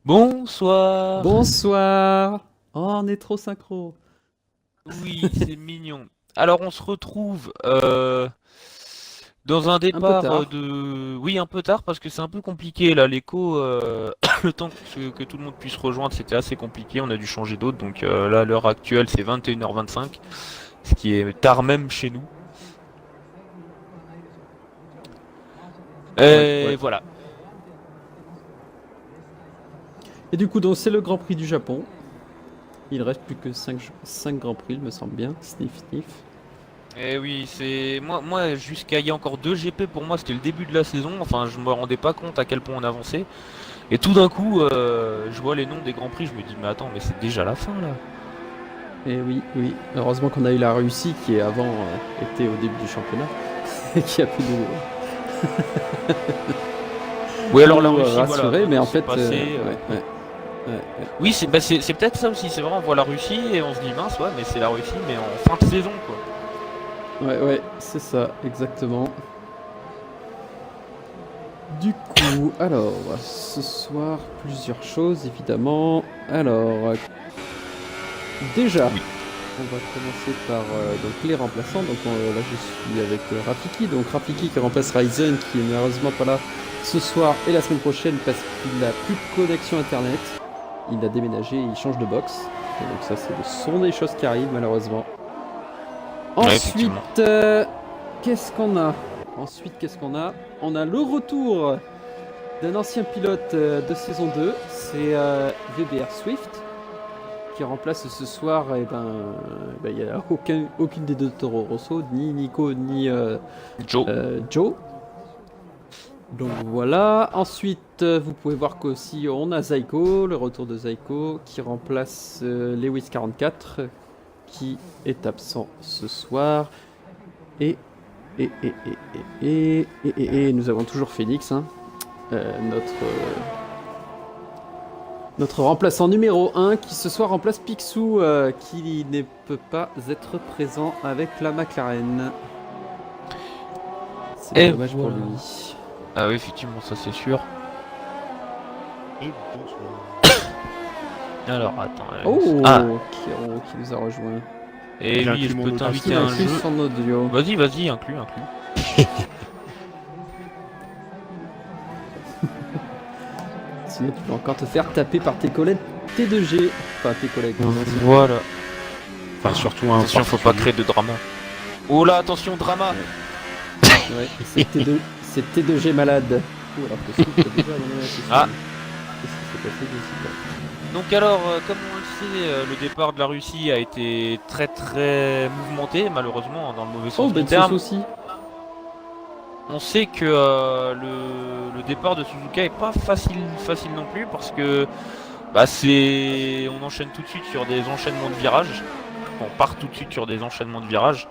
Bonsoir. Bonsoir. Oh, on est trop synchro. Oui, c'est mignon. Alors on se retrouve dans un Un peu départ tard. de... Oui, un peu tard parce que c'est un peu compliqué là, l'écho, le temps que tout le monde puisse rejoindre, c'était assez compliqué, on a dû changer d'autre, donc là à l'heure actuelle c'est 21h25, ce qui est tard même chez nous. Ouais, Et ouais. voilà. Et du coup, donc c'est le Grand Prix du Japon. Il reste plus que 5 Grands Prix, il me semble bien. Sniff, sniff. Et oui, c'est moi jusqu'à il y a encore 2 GP pour moi, c'était le début de la saison, enfin je me rendais pas compte à quel point on avançait. Et tout d'un coup, je vois les noms des grands prix, je me dis mais attends, mais c'est déjà la fin là. Et oui, oui. Heureusement qu'on a eu la Russie qui avant était au début du championnat. Et qui a pu Oui, alors la nous Russie, voilà, rassurer. Mais maintenant en c'est fait, passé. ouais, ouais, ouais, Oui, c'est peut-être ça aussi, c'est vrai, on voit la Russie et on se dit mince, ouais, mais c'est la Russie, mais en fin de saison quoi. ouais, ouais, c'est ça, exactement. Du coup, alors, ce soir, plusieurs choses évidemment. Alors, déjà, Oui. on va commencer par donc les remplaçants. Donc là, je suis avec Rafiki. Donc Rafiki qui remplace Ryzen, qui est malheureusement pas là ce soir et la semaine prochaine parce qu'il n'a plus de connexion internet. Il a déménagé, il change de box. Et donc ça, c'est le son des choses qui arrivent malheureusement. Ouais, Ensuite, effectivement. qu'est-ce qu'on a? On a le retour d'un ancien pilote de saison 2, c'est VBR Swift qui remplace ce soir, et il n'y a aucune des deux Toro Rosso, ni Nico ni Joe. Joe. Donc voilà. Ensuite, vous pouvez voir qu'aussi on a Zyko, le retour de Zyko, qui remplace Lewis 44, qui est absent ce soir. Et nous avons toujours Phoenix, hein, notre remplaçant numéro 1 qui ce soir remplace Picsou qui ne peut pas être présent avec la McLaren. C'est bien Et dommage pour voilà. lui. Ah oui, effectivement, ça c'est sûr. Et bonsoir. Alors, attends. Ah, Oh, Kiro qui nous a rejoint. et J'ai oui, inclus je mon peux audio. t'inviter Il à a un inclus jeu. son audio. Vas-y, vas-y, inclus. Sinon tu peux encore te faire taper par tes collègues T2G. Enfin tes collègues. Voilà. Enfin, surtout un Attention, faut pas créer de drama. Oh là, attention, drama. Ouais, c'est T2G malade. Oh, alors que Swift a déjà abandonné la session. Ah. Qu'est-ce qui s'est passé, Jessica? Donc alors, comme on le sait, le départ de la Russie a été très très mouvementé, malheureusement, dans le mauvais Oh, sens du Bensos terme. aussi. On sait que le départ de Suzuka est pas facile non plus parce que on enchaîne tout de suite sur des enchaînements de virages. On part tout de suite sur des enchaînements de virages,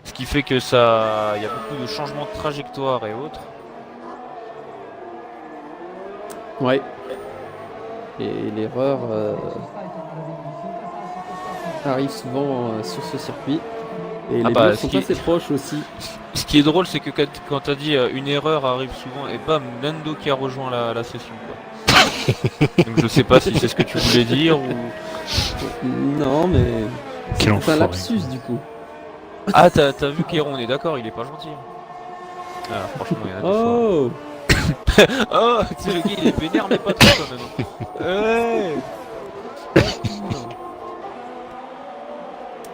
ce qui fait que il y a beaucoup de changements de trajectoire et autres. Ouais. Et l'erreur arrive souvent sur ce circuit. Et Ah les bah, murs sont assez proches aussi. ce qui est drôle, c'est que quand t'as dit une erreur arrive souvent, et bam, Nando qui a rejoint la session, quoi. Donc je sais pas si c'est ce que tu voulais dire ou... Non, mais Quel c'est un enfoiré. lapsus du coup. Ah, t'as vu Kéron, on est d'accord, il est pas gentil. Hein. Ah, franchement, il y en a des fois. Oh, Oh, tu sais, le gars, il est vénère, mais pas trop quand même. Ouais.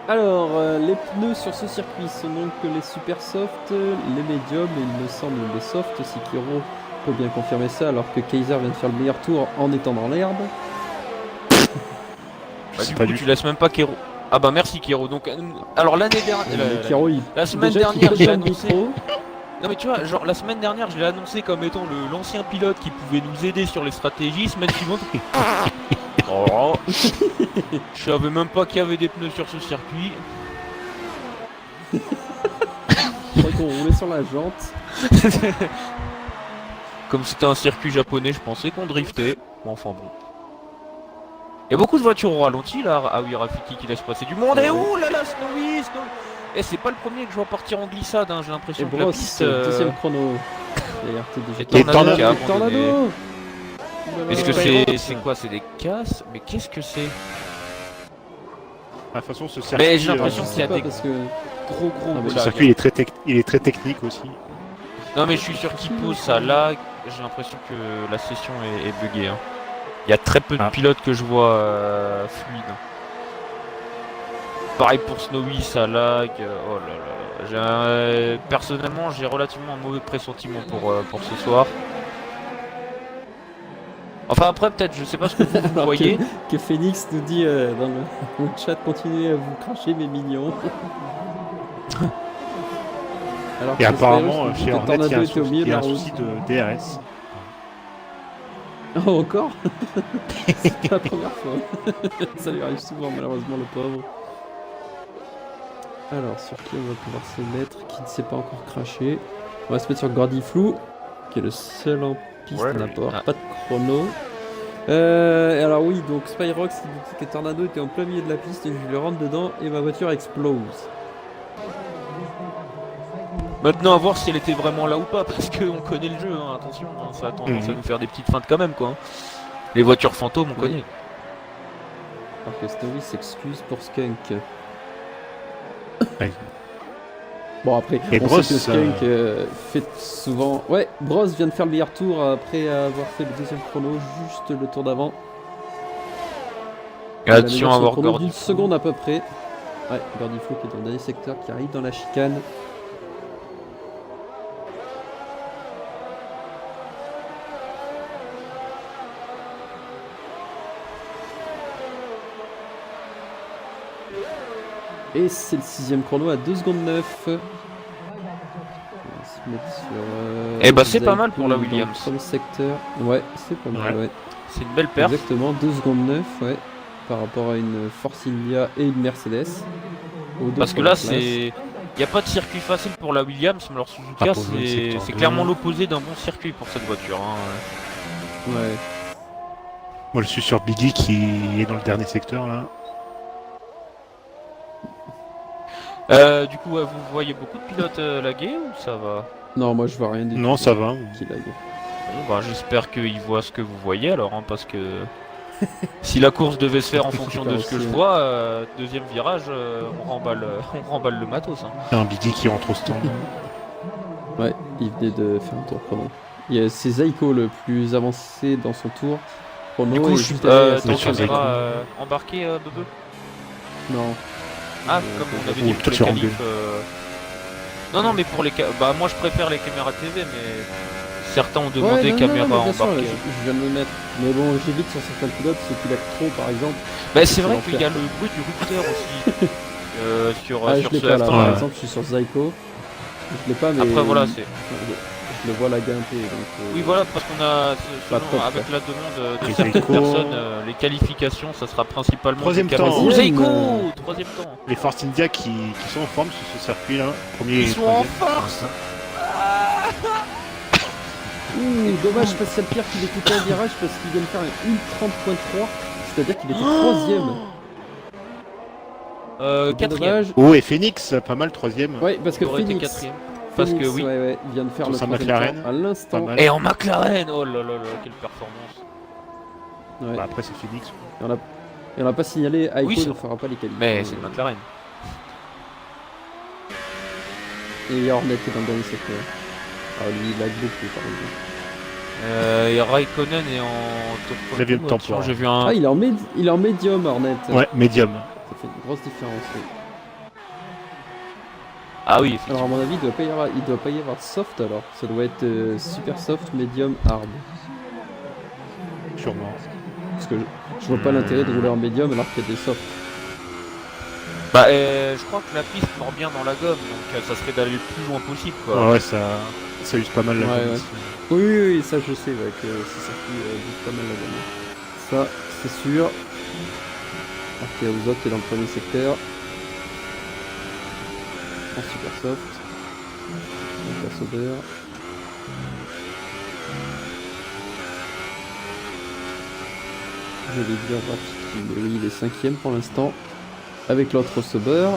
alors les pneus sur ce circuit sont donc les super soft, les médiums et il me semble les soft. Si Kiro peut bien confirmer ça, alors que Kaiser vient de faire le meilleur tour en étant dans l'herbe. Bah, du Pas coup, du tu laisses même pas Kéro. Ah bah merci Kéro. Donc, alors l'année dernière, Mais Kiro, la semaine déjà qu'il dernière, pète j'ai dans le annoncé. micro. Non mais tu vois, genre la semaine dernière, je l'ai annoncé comme étant l'ancien pilote qui pouvait nous aider sur les stratégies. Semaine suivante, oh, je savais même pas qu'il y avait des pneus sur ce circuit. Je crois qu'on roulait sur la jante. Comme c'était un circuit japonais, je pensais qu'on driftait. Bon, enfin bon. Il y a beaucoup de voitures au ralenti là. Ah oui, Rafiki qui laisse passer du monde. Et ouh là là, Snowy. Eh, c'est pas le premier que je vois partir en glissade, hein. J'ai Et l'impression que la Bros, piste. deuxième chrono. D'ailleurs, t'es Et déjà Tornado qui a Tornado. Est-ce que Spyro, c'est quoi? C'est des casses? Mais qu'est-ce que c'est? De toute façon, ce circuit, Mais j'ai l'impression Je qu'il y a sais pas des parce que... gros Non, mais ce lags. circuit il est très technique aussi. Non mais je suis sûr qu'il pose ça lag. J'ai l'impression que la session est buggée. Hein. Il y a très peu de Ah. pilotes que je vois fluides. Pareil pour Snowy, ça lag. Oh là là. Personnellement, j'ai relativement un mauvais pressentiment pour ce soir. Enfin après peut-être, je sais pas ce que vous Alors voyez. que Phoenix nous dit dans le chat, continuez à vous cracher mes mignons. Alors Et que apparemment, Spyro, chez Hornet, il y a Tornado un était au milieu souci, de la route. de DRS. Oh, encore? C'est pas la première fois. Ça lui arrive souvent, malheureusement, le pauvre. Alors, sur qui on va pouvoir se mettre? Qui ne s'est pas encore craché? On va se mettre sur Gordy Flou, qui est le seul en piste Ouais, d'apport, ah. pas de chrono. Alors oui, donc Spyrox il nous dit que Tornado était en plein milieu de la piste et je lui rentre dedans et ma voiture explose. Maintenant à voir si elle était vraiment là ou pas, parce qu'on connaît le jeu, hein, attention, hein, ça a tendance à nous faire des petites feintes quand même quoi. Hein. Les voitures fantômes on connaît. Alors que Snowy s'excuse pour Skunk. Ouais. Bon après, Et on Bros, sait que Skunk fait souvent... Ouais, Bros vient de faire le meilleur tour après avoir fait le deuxième chrono, juste le tour d'avant. Et attention à avoir Gordy Gordy. d'une seconde à peu près. Ouais, Gordy Flou qui est dans le dernier secteur, qui arrive dans la chicane. Et c'est le 6ème chrono à 2 secondes 9. On va se mettre sur, Eh bah, c'est pas Zyko mal pour la dans le Williams. premier secteur. Ouais, c'est pas mal, ouais. C'est une belle perf. Exactement, 2 secondes 9, ouais. Par rapport à une Force India et une Mercedes. Aux deux Parce que premières là places. c'est... Il n'y a pas de circuit facile pour la Williams, mais leur Ah, Suzuka pour le secteur c'est deux. clairement l'opposé d'un bon circuit pour cette voiture. Hein. Ouais. Moi, je suis sur Biggie qui est dans le dernier secteur là. Du coup, ouais, vous voyez beaucoup de pilotes laguer ou ça va? Non, moi je vois rien du tout. Non, ça va. Qui lag. Bon, bah, j'espère qu'ils voient ce que vous voyez alors, hein, parce que si la course devait se faire en fonction de ce que je vois, deuxième virage, on remballe le matos. Hein. Il y a un Biggie qui rentre au stand. Ouais, il venait de faire un tour chrono. C'est Zyko le plus avancé dans son tour. Chrono Du coup, et je juste suis derrière, ton sur Zyko. caméra embarqué, Bebe? Non. Ah, comme on avait dit Ou pour les sur qualifs. Non, mais pour les bah moi je préfère les caméras TV, mais certains ont demandé non, caméra mais bien sûr, embarquée. je viens de me mettre. Mais bon, j'évite sur certains pilotes, ceux qui lag trop par exemple. Bah c'est vrai l'enfer. qu'il y a le bruit du routeur aussi sur Ah, je sur l'ai ce pas là, F1. par Ouais. exemple, je suis sur Zyko. Je l'ai pas, mais. Après voilà, c'est Je le vois laguer un peu. Donc, oui voilà parce qu'on a Pas selon- top, avec la demande de Et certaines Zyko. personnes, les qualifications, ça sera principalement Troisième du caméra. temps. Oh, Troisième, Zyko, troisième temps. Les Force India qui sont en forme sur ce circuit là. Premier Ils et sont en troisième. force. dommage, Pascal Pierre qu'il était en virage parce qu'il vient de faire un 1.30.3. C'est-à-dire qu'il était troisième. Quatrième. Dommage. Oh, et Phoenix, pas mal, troisième. Ouais, parce que Il aurait été Phoenix. quatrième. Parce que oui. Ouais, il vient de faire Sur le sa troisième McLaren. temps à l'instant. Pas mal. Et en McLaren, oh là là là, quelle performance. Ouais. Bah, après, c'est Phoenix. Et on n'a pas signalé, Aiko Oui, ne c'est- fera pas les qualifs. Mais c'est une McLaren. Et Hornet est dans le dernier secteur. Ah, lui, il lag beaucoup par exemple. Et Raikkonen est en top 9e Attention, temporaire. j'ai vu un. Ah, il est en médium, Hornet. Ouais, médium. Ça fait une grosse différence. Oui. Ah oui, effectivement. Alors, à mon avis, il doit pas y avoir de soft alors. Ça doit être super soft, medium, hard. Sûrement. Parce que je vois pas l'intérêt de rouler en médium alors qu'il y a des softs. Bah, je crois que la piste mord bien dans la gomme, donc ça serait d'aller le plus loin possible, quoi. Ouais, ça use pas mal la Ouais, gomme ouais. aussi. Oui, ça je sais ouais, que ce circuit bouge pas mal la gamme. Ça, c'est sûr. Arkia Ouzot est dans le premier secteur. En super soft. Donc la Sauber. Je vais dire Rafiki, mais oui, il est 5ème pour l'instant. Avec l'autre Sauber.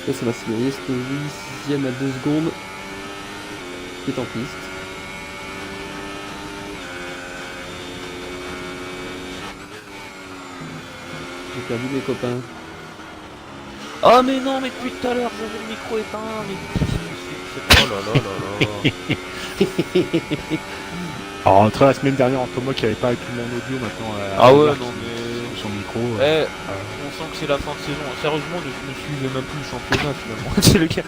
Là, ça va signaler Story, 6ème à 2 secondes. Qui est en piste. J'ai perdu mes copains. Oh mais non, mais depuis tout à l'heure j'avais le micro éteint, mais oh là là là là. Alors, entre la semaine dernière, entre moi qui avait pas tout mon audio, maintenant. Ah ouais, Albert non qui- mais... Son micro. On sent que c'est la fin de saison. Sérieusement, je ne suivais même plus le championnat finalement. C'est le cas.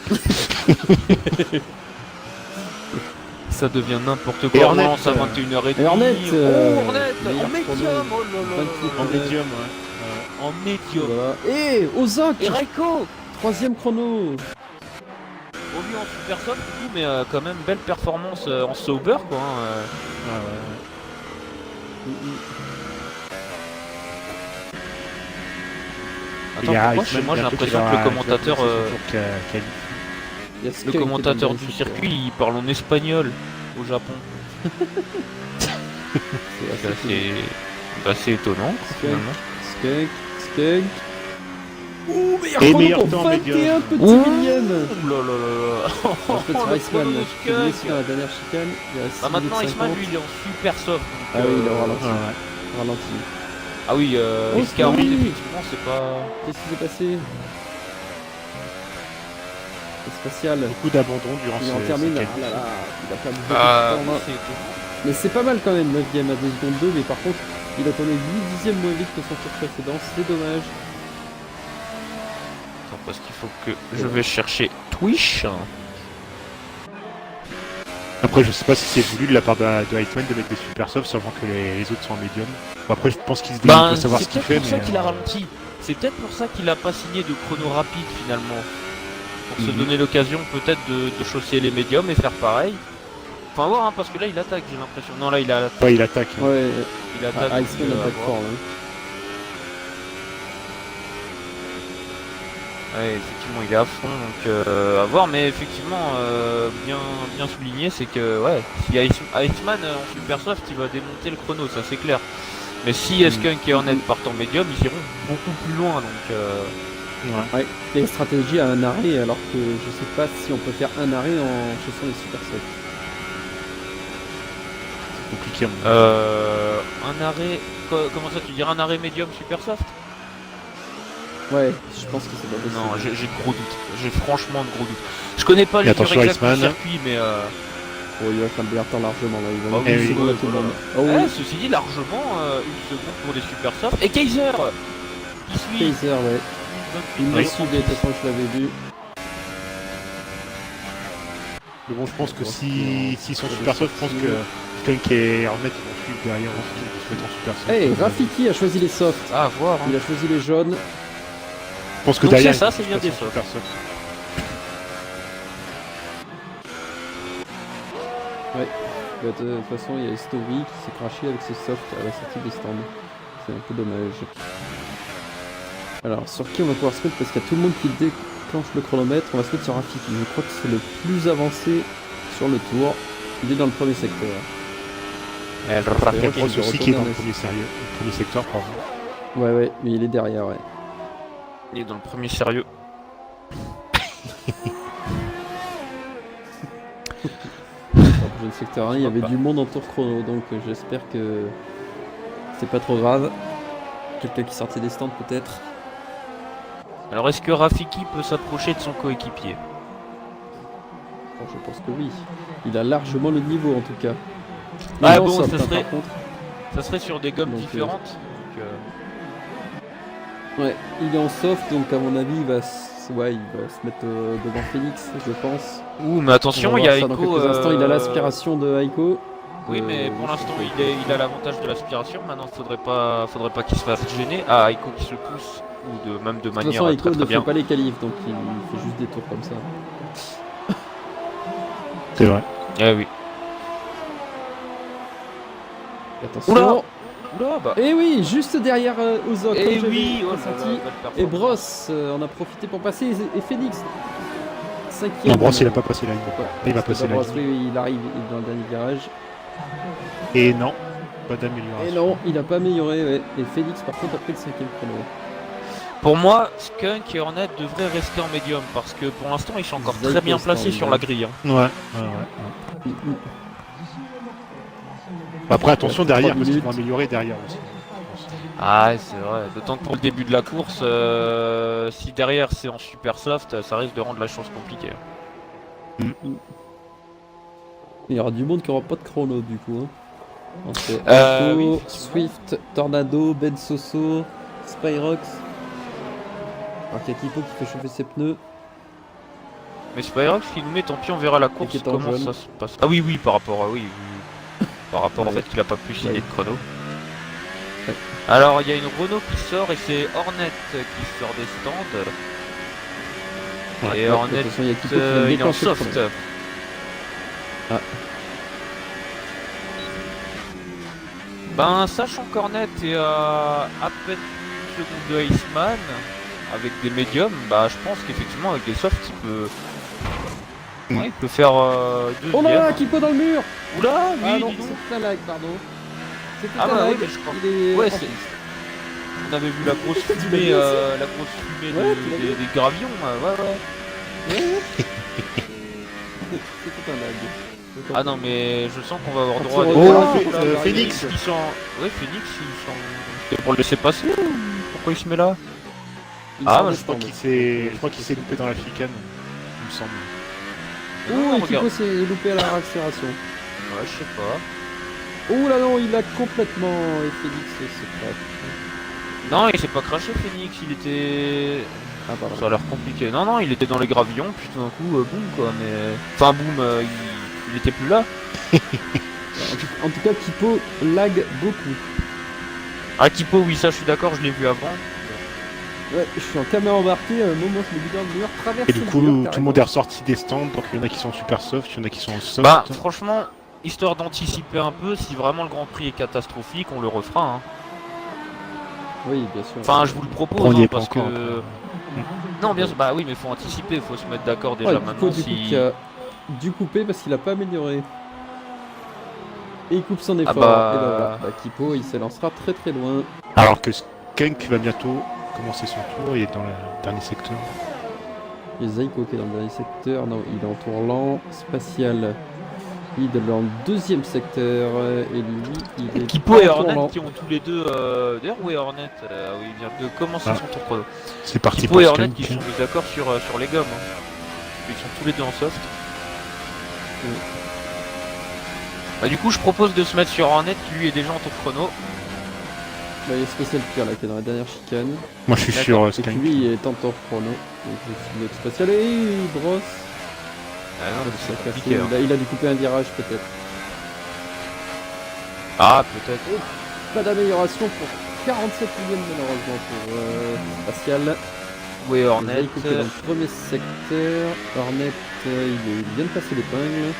Ça devient n'importe Et quoi. On Hornet, lance à 21h30. Et Hornet, Oh, Hornet meilleur en médium. Oh là là là 28 là. En médium, ouais. En médium. Voilà. Et Ozok, Et Raiko. 3ème chrono. Au mieux en super soft du coup, mais quand même belle performance en sober quoi. Hein. Il y Attends, a pourquoi Iceman moi j'ai bientôt qui l'impression va- que le qui va commentateur, passer son tour quali. Il y a le Skunk qui est commentateur dans du le circuit, il parle en espagnol au Japon. C'est C'est assez étonnant finalement. Skunk, Skunk. Ouh, meilleur Et chrono meilleur pour temps 21 petits Ouh. millièmes. Ouh là là là là. En fait, c'est le Iceman chrono de qui est Skunk. blessé dans la dernière chicane. Il reste Bah 6 maintenant minutes Iceman 50. lui il est en super soft. Donc, Ah oui, il est au ralenti. Ouais. Ralenti. Ah oui, Oh, X40 oui. effectivement c'est pas... Qu'est-ce qui s'est passé? C'est spatial. Beaucoup d'abandon durant Il en ce termine. quali. Ah là là, il a perdu beaucoup Ah, de temps. Hein. c'est étonnant. Mais c'est pas mal quand même, 9ème à 2 secondes 2, mais par contre, il a tourné 8 dixièmes moins vite que son tour précédent, c'est dommage. Attends, parce qu'il faut que je vais chercher Twitch. Après, je sais pas si c'est voulu de la part de Iceman de mettre des super softs, sachant que les autres sont en médium. Bon, après, je pense qu'il se dit Ben, il faut savoir c'est ce qu'il peut-être fait, pour mais. ça qu'il a ralenti. C'est peut-être pour ça qu'il a pas signé de chrono rapide finalement. Pour se Mhm. donner l'occasion peut-être de chausser les médiums et faire pareil. Enfin voir hein, parce que là il attaque j'ai l'impression. Non là il attaque. Ouais, il attaque. Ouais, Il attaque. Iceman donc, attaque à voir. fort. Ouais, effectivement il est à fond donc à voir mais effectivement bien souligné c'est que ouais si Iceman en super soft il va démonter le chrono ça c'est clair. Mais si Skunk et Hornet partent en médium ils iront beaucoup plus loin donc Ouais. Ouais, et stratégie à un arrêt, alors que je sais pas si on peut faire un arrêt en chaussant les super softs. C'est compliqué. à mon avis. un arrêt comment ça tu dirais un arrêt médium super soft? Ouais, je pense que c'est pas possible. Non, j'ai de gros doutes. J'ai franchement de gros doutes. Je connais pas Et les attention, exacts du Iceman. circuit, mais Oh, il va faire le meilleur temps largement là. Il va Ah mettre oui, une seconde à oui, tout le voilà. monde. Oh oui, ceci dit, largement, une seconde pour les super soft. Et Kaiser qui suit Kaiser, ouais. Il me suit, de toute façon, je l'avais vu. Mais bon, je pense que s'ils sont super soft, je pense que Skunk et Hornet ils vont suivre derrière aussi, ils se mettent en super soft. Hey, Rafiki a choisi les softs. Ah, à voir. Il a choisi les jaunes. Je pense que Donc derrière, c'est ça, ils c'est vont bien se des mettre en super soft. Bah, de toute façon, il y a Story qui s'est craché avec ses softs à la sortie des stands. C'est un peu dommage. Alors, sur qui on va pouvoir se mettre? Parce qu'il y a tout le monde qui déclenche le chronomètre. On va se mettre sur Rafiki. Je crois que c'est le plus avancé sur le tour. Il est dans le premier secteur. Il y a Rafiki Bros de aussi qui est dans le retourner premier secteur, pardon. Ouais, mais il est derrière, ouais. Il est dans le premier sérieux. Dans le secteur 1, il y avait pas. du monde en tour chrono, donc j'espère que c'est pas trop grave. Quelqu'un qui sortait des stands peut-être. Alors, est-ce que Rafiki peut s'approcher de son coéquipier? Bon, je pense que oui. Il a largement le niveau en tout cas. Ah il est en bon, soft, ça hein, serait- par contre. Ça serait sur des gommes Donc, différentes. Donc, Ouais, il est en soft, donc à mon avis, il va se mettre devant Phoenix, je pense. Ouh, mais attention, On va il y a voir ça Aiko. dans quelques instants. Il a l'aspiration de Aiko. Oui, mais pour je l'instant, sais pas. il a l'avantage de l'aspiration. Maintenant, faudrait pas qu'il se fasse gêner. Ah, Aiko qui se pousse, ou même de De toute manière façon, Aiko très ne très fait bien. pas les qualifs, donc il fait juste des tours comme ça. C'est vrai. Eh oui. Et attention. Oula Oula, bah. Et oui, juste derrière Ozok. Eh comme j'avais oui, oh là là, ressenti. belle Et performance. Bros en a profité pour passer. Et Phoenix, 5ème. Non, Bros, il a pas passé la ligne. Il va passer la Bros, ligne. oui, il arrive dans le dernier virage. Et non, pas Et d'amélioration. non, il a pas amélioré, ouais. Et Félix, par contre, a pris le 5ème chrono. Pour moi, Skunk et Hornet devraient rester en médium parce que pour l'instant ils sont encore Ils très bien aillent placés au sur stand, la grille. Hein. Ouais. Après, attention Ouais, 3 derrière, parce qu'ils minutes. vont améliorer derrière aussi. Ah, ouais, c'est vrai. D'autant que pour le début de la course, si derrière c'est en super soft, ça risque de rendre la chose compliquée. Il y aura du monde qui aura pas de chrono du coup. Hein. Entre Oui, Aiko, effectivement. Swift, Tornado, Ben Soso, Spyrox. Alors qu'il y a Kipo qui fait chauffer ses pneus. Mais c'est pas grave, ce qu'il nous met, tant pis, on verra la course, qui est en comment jaune. ça se passe. Ah oui, oui, par rapport à oui, par rapport au Ouais. fait qu'il a pas pu signer Ouais. de chrono. Ouais. Alors, il y a une Renault qui sort et c'est Hornet qui sort des stands. Et Ouais, Hornet, de toute façon, il y a Kipo qui vient de il est en déclencher le soft. chrono. Ah. Ben, sachant qu'Hornet est à peine une seconde de Iceman, avec des médiums, bah je pense qu'effectivement avec des softs il peut faire Oh là là, deuxième. Kipo dans le mur. Oula, oui, Ah non, dis donc. c'est la lag, pardon. C'était Ah la bah lag. oui, mais je crois. Il est Ouais, en c'est- piste. On avait vu la grosse Tu l'as fumée, vu aussi Ouais, tu l'as vu des gravions, ouais, ouais. C'était un lag. Ah non, mais je sens qu'on va avoir Quand droit à il des... revient, Oh, il faut la barrière. Phoenix. Ils sont... Ouais, Phoenix, ils sont... C'est pour le laisser passer ou pourquoi il se met là? Il Ah, sort bah, de Je crois stand. je crois qu'il s'est loupé dans la chicane, il me semble. Oh, Non, et regarde. Kipo s'est loupé à la accélération. Ouais, je sais pas. Oh là non, il a complètement... Et Félix se craque. Non, il s'est pas craché Phoenix, il était... Ah pardon. Ça a l'air compliqué. Non, non, il était dans les gravillons, puis tout d'un coup, boum quoi, mais... Enfin, boum, il était plus là. En tout cas, Kipo lag beaucoup. Ah, Kipo, oui, ça je suis d'accord, je l'ai vu avant. Ouais, je suis en caméra embarquée, à un moment je me dis dans le mur, traverse Et du le coup, mur, tout le monde est ressorti des stands, donc il y en a qui sont super soft, il y en a qui sont soft. Bah, franchement, histoire d'anticiper un peu, si vraiment le Grand Prix est catastrophique, on le refera. Hein. Oui, bien sûr. Enfin, je vous le propose, On y hein, est pas parce que... encore. Non, bien sûr, bah oui, mais faut anticiper, faut se mettre d'accord déjà Ouais, Kipo, maintenant du coup, si... qui a dû couper parce qu'il a pas amélioré. Et il coupe son effort. bah- Et bah voilà, bah, Kipo il s'élancera très très loin. Alors que Skunk va bientôt commencer son tour, il est dans le dernier secteur. Il y a Zaiko qui est dans le dernier secteur. Non, il est en tour lent. Spatial, il est en deuxième secteur. Et lui, il est Kipo et en tour Hornet lent. qui ont tous les deux... D'ailleurs, où est Hornet oui, il vient de commencer Ah. son tour chrono. C'est parti Kipo pour et Hornet qui Skunk. sont mis d'accord sur les gommes. Hein. Ils sont tous les deux en soft. Bah du coup, je propose de se mettre sur Hornet qui lui est déjà en tour chrono. Bah, il y a Spatial Pierre là qui est dans la dernière chicane. Moi je suis D'accord. sur Et Skunk. puis lui il est en tour chrono. Donc je suis notre Spatial et il brosse. Ah non, mais Ça c'est a cassé. compliqué. Hein. Il a dû couper un virage peut-être. Ah, peut-être. Pas d'amélioration pour 47 millions malheureusement pour Spatial. Où est Hornet Zaiko qui est dans le premier secteur. Hornet il vient de passer l'épingle.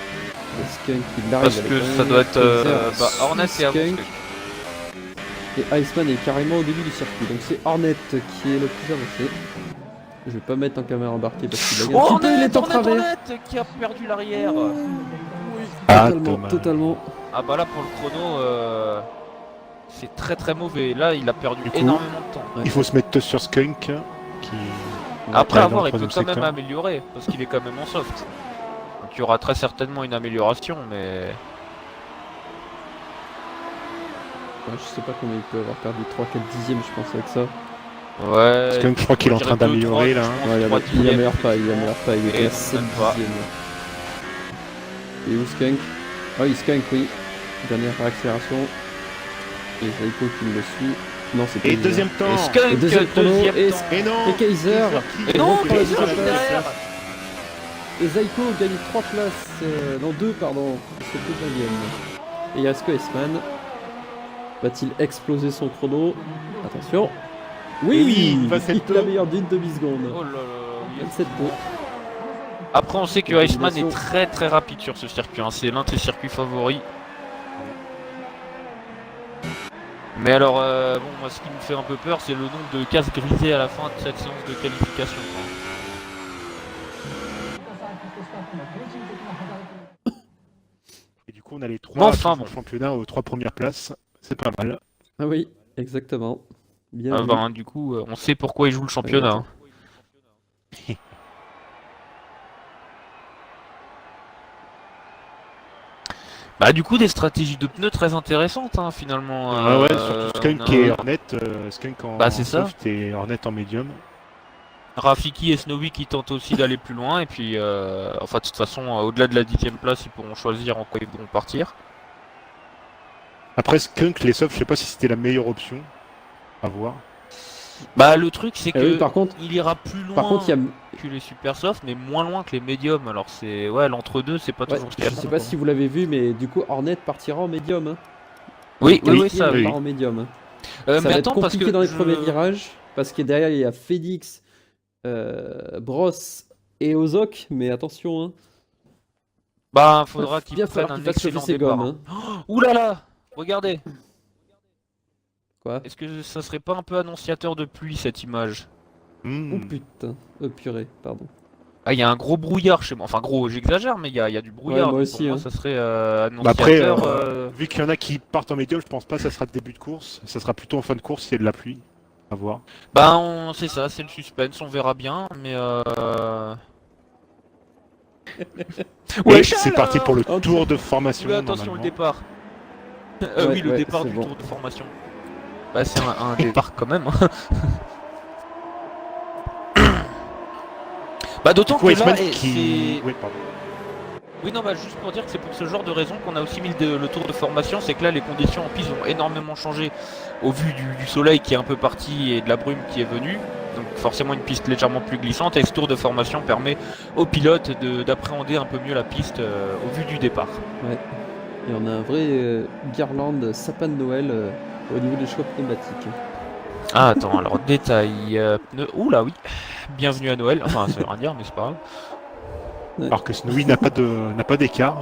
Le Skunk il arrive Parce à que l'épingle. ça doit être... Kaiser bah, Hornet suit et avant Skunk. Skunk. Et Iceman est carrément au début du circuit. Donc c'est Hornet qui est le plus avancé. Je vais pas mettre en caméra embarquée parce qu'il a Oh, un petit peu, il est en Hornet, travers. Hornet qui a perdu l'arrière. Ah, Totalement, dommage. totalement. Ah bah là pour le chrono, c'est très très mauvais. Là il a perdu Du coup, énormément de temps. Ouais. Il faut se mettre tous sur Skunk, qui... Après dans avoir, le il peut troisième quand même secteur. améliorer parce qu'il est quand même en soft. Donc il y aura très certainement une amélioration, mais Ouais, je sais pas combien il peut avoir perdu, 3-4 dixièmes je pense avec ça. ouais. Skunk, je crois qu'il est en train d'améliorer là. hein. Ouais, Trois il dixièmes, améliore pas, il améliore pas, il Et est à non, 7 même pas. dixièmes. Et où Skunk? Ah oui, Skunk, oui. Dernière accélération. Et Zaiko qui le suit. Non, c'est pas Et lui, deuxième hein. temps. Et Skunk, Et deuxième chrono, deuxième et- temps. Et non. Et Kaiser. qui- Et non, reprend la Kaiser deuxième place. derrière. Et Zaiko gagne 3 places. Non, 2, pardon. C'est plus 9ème. Et il reste que Iceman. Va-t-il exploser son chrono? Attention. Oui, Oui, 27 il la meilleure d'une demi-seconde. Oh là là, oui. 27 tours. Après on sait que Une Iceman est combinaison. très très rapide sur ce circuit, hein. C'est l'un de ses circuits favoris. Mais alors, bon, moi ce qui me fait un peu peur, c'est le nombre de cases grisées à la fin de cette séance de qualification. Et du coup, on a les Mais 3 enfin, qui font bon. le championnat aux 3 premières places. C'est pas mal. Ah oui, exactement. Bien Ah vu. ben, du coup, on sait pourquoi il joue le championnat. Hein. Bah du coup des stratégies de pneus très intéressantes hein, finalement. Ouais, surtout Skunk on a- qui est Hornet, Skunk en Bah, c'est ça. soft et Hornet en medium. Rafiki et Snowy qui tentent aussi d'aller plus loin et puis enfin de toute façon au-delà de la 10e place ils pourront choisir en quoi ils vont partir. Après Skunk, les softs, je sais pas si c'était la meilleure option à voir. Bah le truc c'est que oui, par contre, il ira plus loin il y a. que les super soft mais moins loin que les médiums alors c'est ouais l'entre-deux c'est pas Ouais, toujours ce qu'il je y a de sais bon, pas quoi. si vous l'avez vu, mais du coup, Hornet partira en médium. Hein. Oui oui Qualifié, ça il oui. part en médium. Hein. mais Ça va être attends parce compliqué que dans les je- premiers virages, parce que derrière, il y a Phoenix, Bros et Ozok, mais attention. Hein. bah faudra qu'ils Bien prennent falloir un qu'il fasse chauffer excellent ses départ. gommes. Hein. Hein. Ouh là là regardez. Quoi? Est-ce que ça serait pas un peu annonciateur de pluie cette image? Oh putain. Purée, pardon. Ah, il y a un gros brouillard chez moi. Enfin, gros, j'exagère, mais il y a du brouillard. Ouais, moi donc aussi, pour moi, hein. ça serait Bah après, annonciateur. vu qu'il y en a qui partent en medium, je pense pas que ça sera le début de course. Ça sera plutôt en fin de course s'il y a de la pluie. À voir. Bah, c'est ça, c'est le suspense, on verra bien. Mais Et c'est parti pour le Oh, tour de formation. Oui, attention, le normalement. départ. Ouais, Oui, le ouais, départ c'est du bon. tour de formation. Bah, c'est un départ quand même. Hein. Bah, d'autant Du coup, que Iceman là, qui. c'est. Oui, pardon. Oui, non, bah juste pour dire que c'est pour ce genre de raison qu'on a aussi mis le tour de formation, c'est que là les conditions en piste ont énormément changé au vu du soleil qui est un peu parti et de la brume qui est venue. Donc forcément une piste légèrement plus glissante et ce tour de formation permet aux pilotes d'appréhender un peu mieux la piste au vu du départ. Ouais. Et on a un vrai guirlande sapin de Noël au niveau des chocs pneumatiques. Ah attends, alors détail, pneus, oula oui, bienvenue à Noël, enfin ça veut rien dire mais c'est pas grave. Alors que Snowy n'a pas d'écart.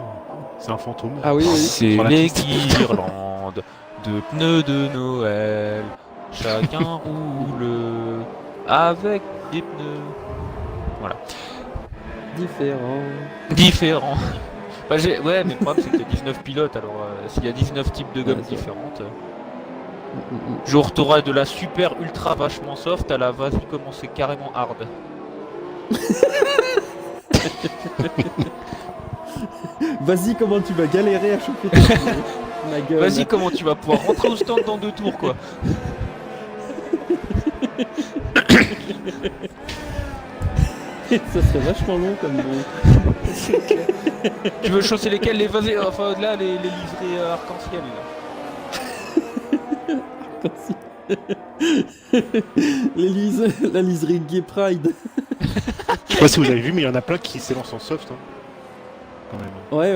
C'est un fantôme. Ah oui, oui. C'est Sur la les piste. guirlandes de pneus de Noël. Chacun roule avec des pneus. Voilà. Différent. Différents. Bah, ouais, mais le problème c'est qu'il y a 19 pilotes, alors s'il y a 19 types de gommes Ouais, c'est vrai. différentes, Mm, mm, mm. genre t'auras de la super ultra vachement soft à la vas-y commencer carrément hard. Vas-y, comment tu vas galérer à choper tes pneus. Ma gueule. Vas-y comment tu vas pouvoir rentrer au stand dans 2 tours quoi. Ça serait vachement long comme nom. Tu veux chausser lesquels les vas-y, enfin là les livrets arc-en-ciel là. La liserie Gay Pride. Je sais pas si vous avez vu, mais il y en a plein qui s'élancent en soft. Hein. Quand même. Ouais,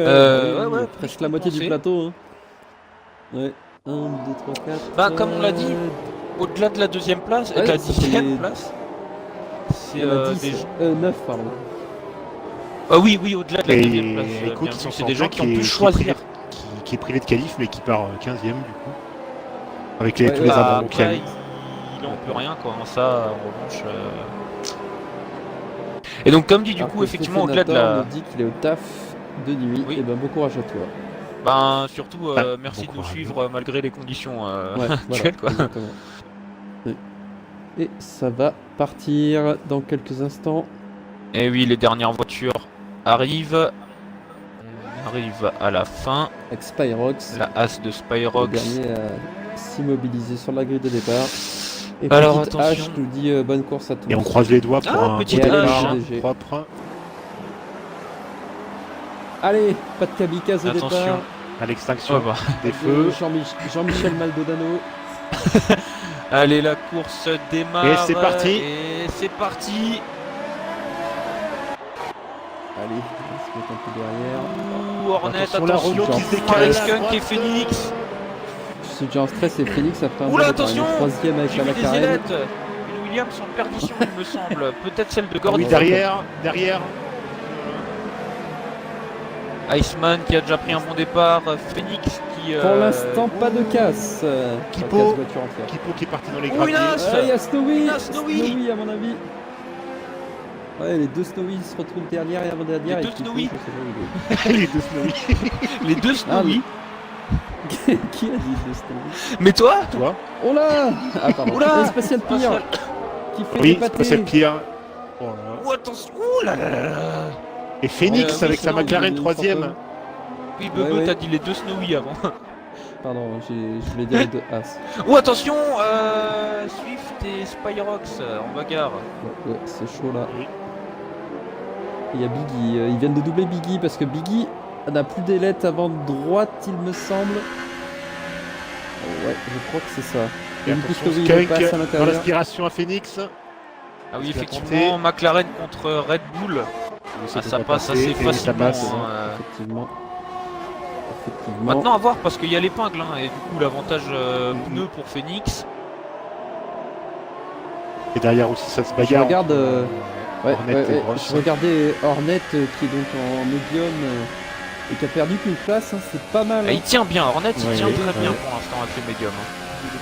ouais, presque plus la moitié du compensé. plateau. Hein. Ouais. 1, 2, 3, 4. Bah, comme on l'a dit, Au-delà de la 2e place, et Ouais, de la ça 10e fait- place, c'est il y en a 10, des... 9, pardon. Ah oui, au-delà de la Et 2e place, écoute, bien ils vu, sont c'est des gens qui ont qui pu est choisir. qui est privé de qualif, mais qui part 15ème du coup. Avec les, Ouais, tous les ouais, Bah, abandons qu'il y a après, eu. il en peut rien quoi, ça en revanche. Et donc comme dit du Alors coup que effectivement au-delà de Stephen la... Nator nous dit qu'il est au taf de nuit. Oui. Et ben bon courage à toi. Ben surtout Ah, merci bon de nous courage. suivre malgré les conditions Ouais, actuelles quoi. exactement. Ouais. Et ça va partir dans quelques instants. Et oui, les dernières voitures arrivent. On arrive à la fin. Avec Spyrox. La as de Le Spyrox. dernier à s'immobiliser sur la grille de départ. Et Alors, petite attention. H nous dit bonne course à tous. Et on croise les doigts pour Ah, un petite beau hache. départ DG. propre. Allez, pas de kamikaze au Attention. départ. À l'extinction Oh, bah. des De feux. Jean-Michel Maldonado. Allez, la course démarre. Et c'est parti. Et c'est parti. Allez, on va se mettre un peu derrière. Ouh, Hornet, Attention, la attention. Renault qui se décale Alex à Skunk droite. et Phoenix. Je suis déjà en stress et Phoenix après un Oula, bon départ. Il est attention. troisième avec J'ai la vu des McLaren. ailettes. Une Williams en perdition, il me semble. Peut-être celle de Gordon. Oui, derrière. Iceman qui a déjà pris un bon départ. Phoenix qui. Pour l'instant, pas de casse. Kipo. Pas de casse voiture entière. Kipo qui est parti dans les Oh, graviers. Minas. Ah, il y a Snowy. Minas, Snowy. À mon avis. Ouais, les deux Snowy se retrouvent dernière et avant-dernière. Les et deux Kipo, Snowy. je sais pas où il Les deux Snowy. Les deux Snowy. est. Qui a dit deux Snowy? Mais toi Toi. Oh là. Ah, pardon. Oula. Et Spatial Pire qui fait Oui, des c'est pas pâtés. celle Pierre. Oh là là. Oh attention. Ouh là là là là. Et Phoenix oui, avec c'est sa bon, McLaren il est 3ème. fantôme. Oui, Bebe, ouais. t'as dit les deux Snowy avant. Pardon, je voulais dire les deux As. Oh, attention, Swift et Spyrox en bagarre. Ouais, c'est chaud là. Oui. Il y a Biggie, ils viennent de doubler Biggie parce que Biggie n'a plus d'ailettes avant droite, il me semble. Ouais, je crois que c'est ça. Et Et du coup, attention, Story Skunk passe à dans l'intérieur. l'aspiration à Phoenix. Ah oui, Il a effectivement, McLaren contre Red Bull. Ah, ça passe assez facilement. Hein. Effectivement. Maintenant à voir parce qu'il y a l'épingle hein, et du coup l'avantage pneu pour Phoenix. Et derrière aussi ça se Je bagarre. regarde, ouais, Hornet ouais, et ouais, Bross. je regardais Hornet qui est donc en médium et qui a perdu qu'une place, hein, c'est pas mal. Et Hein. il tient bien, Hornet il Ouais, tient oui, très bien ouais. pour l'instant avec les médiums. Hein.